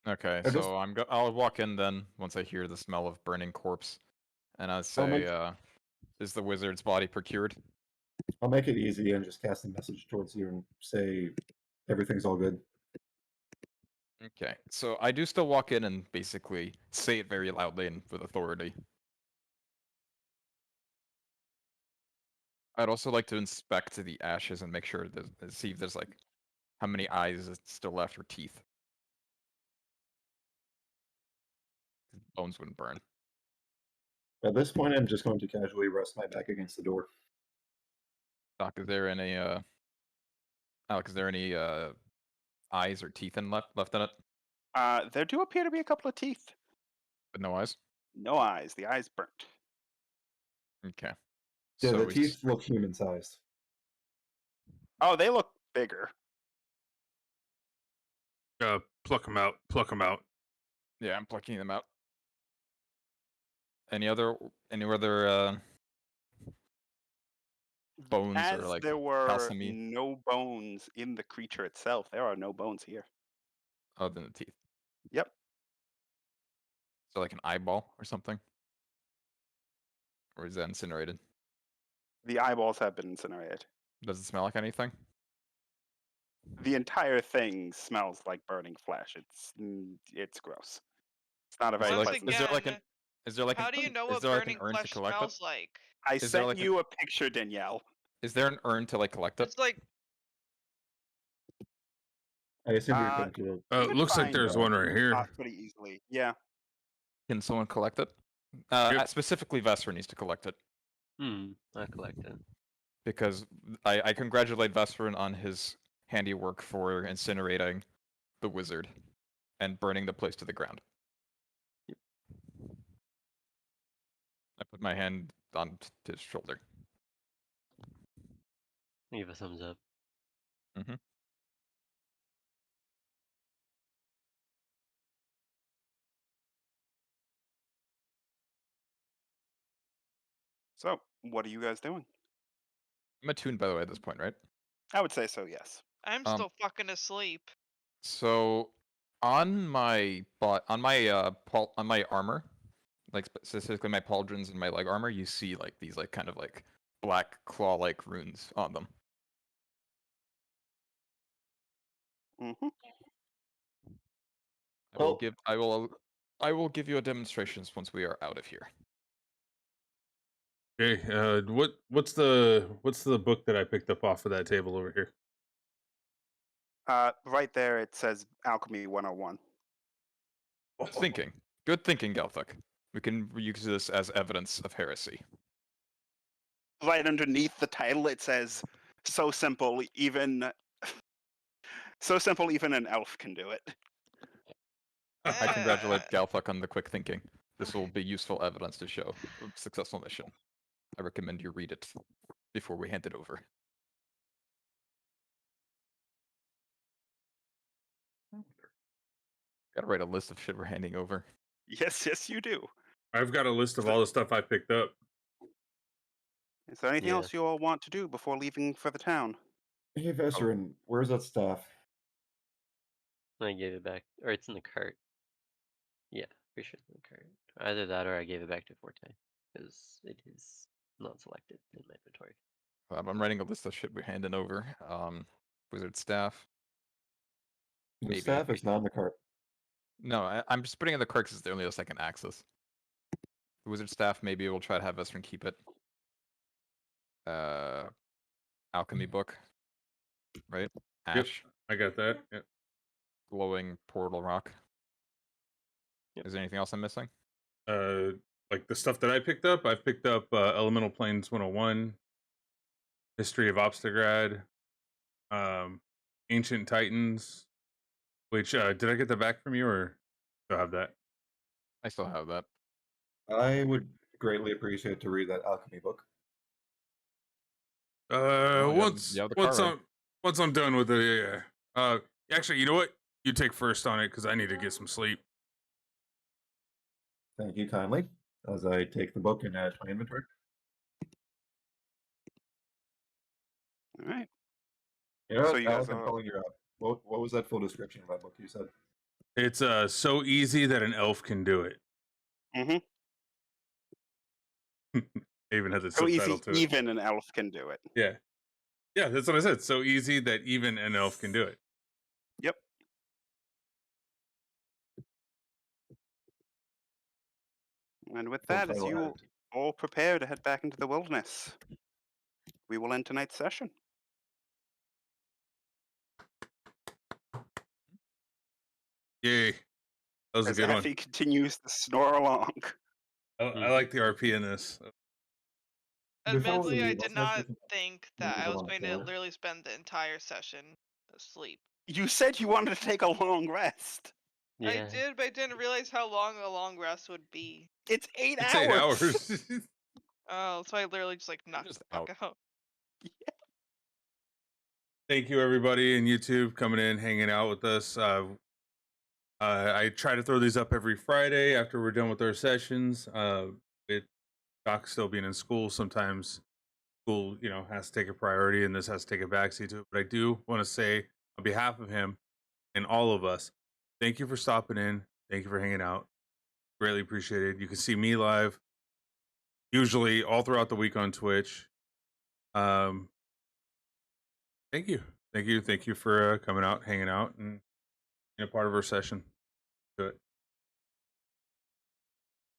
Okay, I just- so I'll walk in then once I hear the smell of burning corpse, and I say, make- "Is the wizard's body procured?" I'll make it easy and just cast a message towards you and say everything's all good. Okay, so I do still walk in and basically say it very loudly and with authority. I'd also like to inspect the ashes and make sure that see if there's like how many eyes is still left or teeth. Bones wouldn't burn. At this point, I'm just going to casually rest my back against the door. Doc, is there any Alex, is there any eyes or teeth left in it? There do appear to be a couple of teeth. But no eyes? No eyes. The eyes burnt. Okay. Yeah, So the we teeth look human-sized. Oh, they look bigger. Pluck them out. Pluck them out. yeah, I'm plucking them out. Any other bones As or like there were calcimy no bones in the creature itself, there are no bones here. other than the teeth? Yep. So like an eyeball or something? Or is that incinerated? The eyeballs have been incinerated. Does it smell like anything? The entire thing smells like burning flesh. It's gross. It's not a very Is there Once like pleasant. is there like again, an is there like how an do you know is what there like an burning urn to flesh collect it? smells like? I Is there sent like an- you a picture, Danielle. Is there an urn to like collect it? It's like I assume you're Uh, referring to You It could looks like find there's a one right here. spot pretty easily. Yeah. Can someone collect it? Yep. Specifically, Vesper needs to collect it I collect it. because I congratulate Vesperin on his handiwork for incinerating the wizard and burning the place to the ground. I put my hand on his shoulder. Give a thumbs up. So, what are you guys doing? I'm attuned, by the way, at this point, right? I would say so, yes. I'm Um, still fucking asleep. So on my on my armor, like specifically my pauldrons and my leg armor, you see like these like kind of like black claw-like runes on them. Hmm. I will give you a demonstration once we are out of here. Okay. What's the book that I picked up off of that table over here? Right there it says Alchemy 101. Good thinking. Good thinking, Galthuk. We can use this as evidence of heresy. Right underneath the title it says, so simple even an elf can do it. I congratulate Galthuk on the quick thinking. This will be useful evidence to show a successful mission. I recommend you read it before we hand it over. Gotta write a list of shit we're handing over. Yes, you do. I've got a list of all the stuff I picked up. Is there anything Yeah. else you all want to do before leaving for the town? Hey, Vesserin, where's that staff? I gave it back, or it's in the cart. Yeah, pretty sure it's in the cart. Either that, or I gave it back to Forte, because it is not selected in my inventory. I'm writing a list of shit we're handing over. Wizard staff. The Maybe. staff is not in the cart. No, I'm just putting in the cart because it's the only list I can access. The wizard staff, maybe we'll try to have Vesserin keep it. Alchemy book. Right? Ash. I got that. Yep. Glowing portal rock. Yep. Is there anything else I'm missing? Like the stuff that I picked up, I've picked up Elemental Planes 101, History of Obstagrad, Ancient Titans. Which did I get that back from you, or still have that? I still have that. I would greatly appreciate to read that alchemy book. Once I'm done with it, yeah. Actually, you know what? You take first on it because I need to get some sleep. Thank you kindly. As I take the book and add to my inventory. All right. You know, So what, you guys Alec, I'm are- calling you out. What was that full description of that book you said? It's so easy that an elf can do it. Mm-hmm. I even has a So subtitle easy, to it. even an elf can do it. Yeah, that's what I said. So easy that even an elf can do it. Yep. And with Full that, as title you added. all prepare to head back into the wilderness, we will end tonight's session. Yay. That was a As good one. Effie continues to snore along. I like the RP in this. Admittedly, I Before did we- not think that Maybe I was go on going to there. literally spend the entire session asleep. You said you wanted to take a long rest. Yeah. I did, but I didn't realize how long a long rest would be. It's 8 It's hours. 8 hours. Oh, so I literally just like knocked just the fuck out. Thank you, everybody in YouTube coming in, hanging out with us. I try to throw these up every Friday after we're done with our sessions. With Doc still being in school, sometimes school, has to take a priority, and this has to take a backseat to it. But I do want to say, on behalf of him and all of us, thank you for stopping in. Thank you for hanging out. Greatly appreciated. You can see me live, usually all throughout the week on Twitch. Thank you for coming out, hanging out, and being a part of our session. Do it.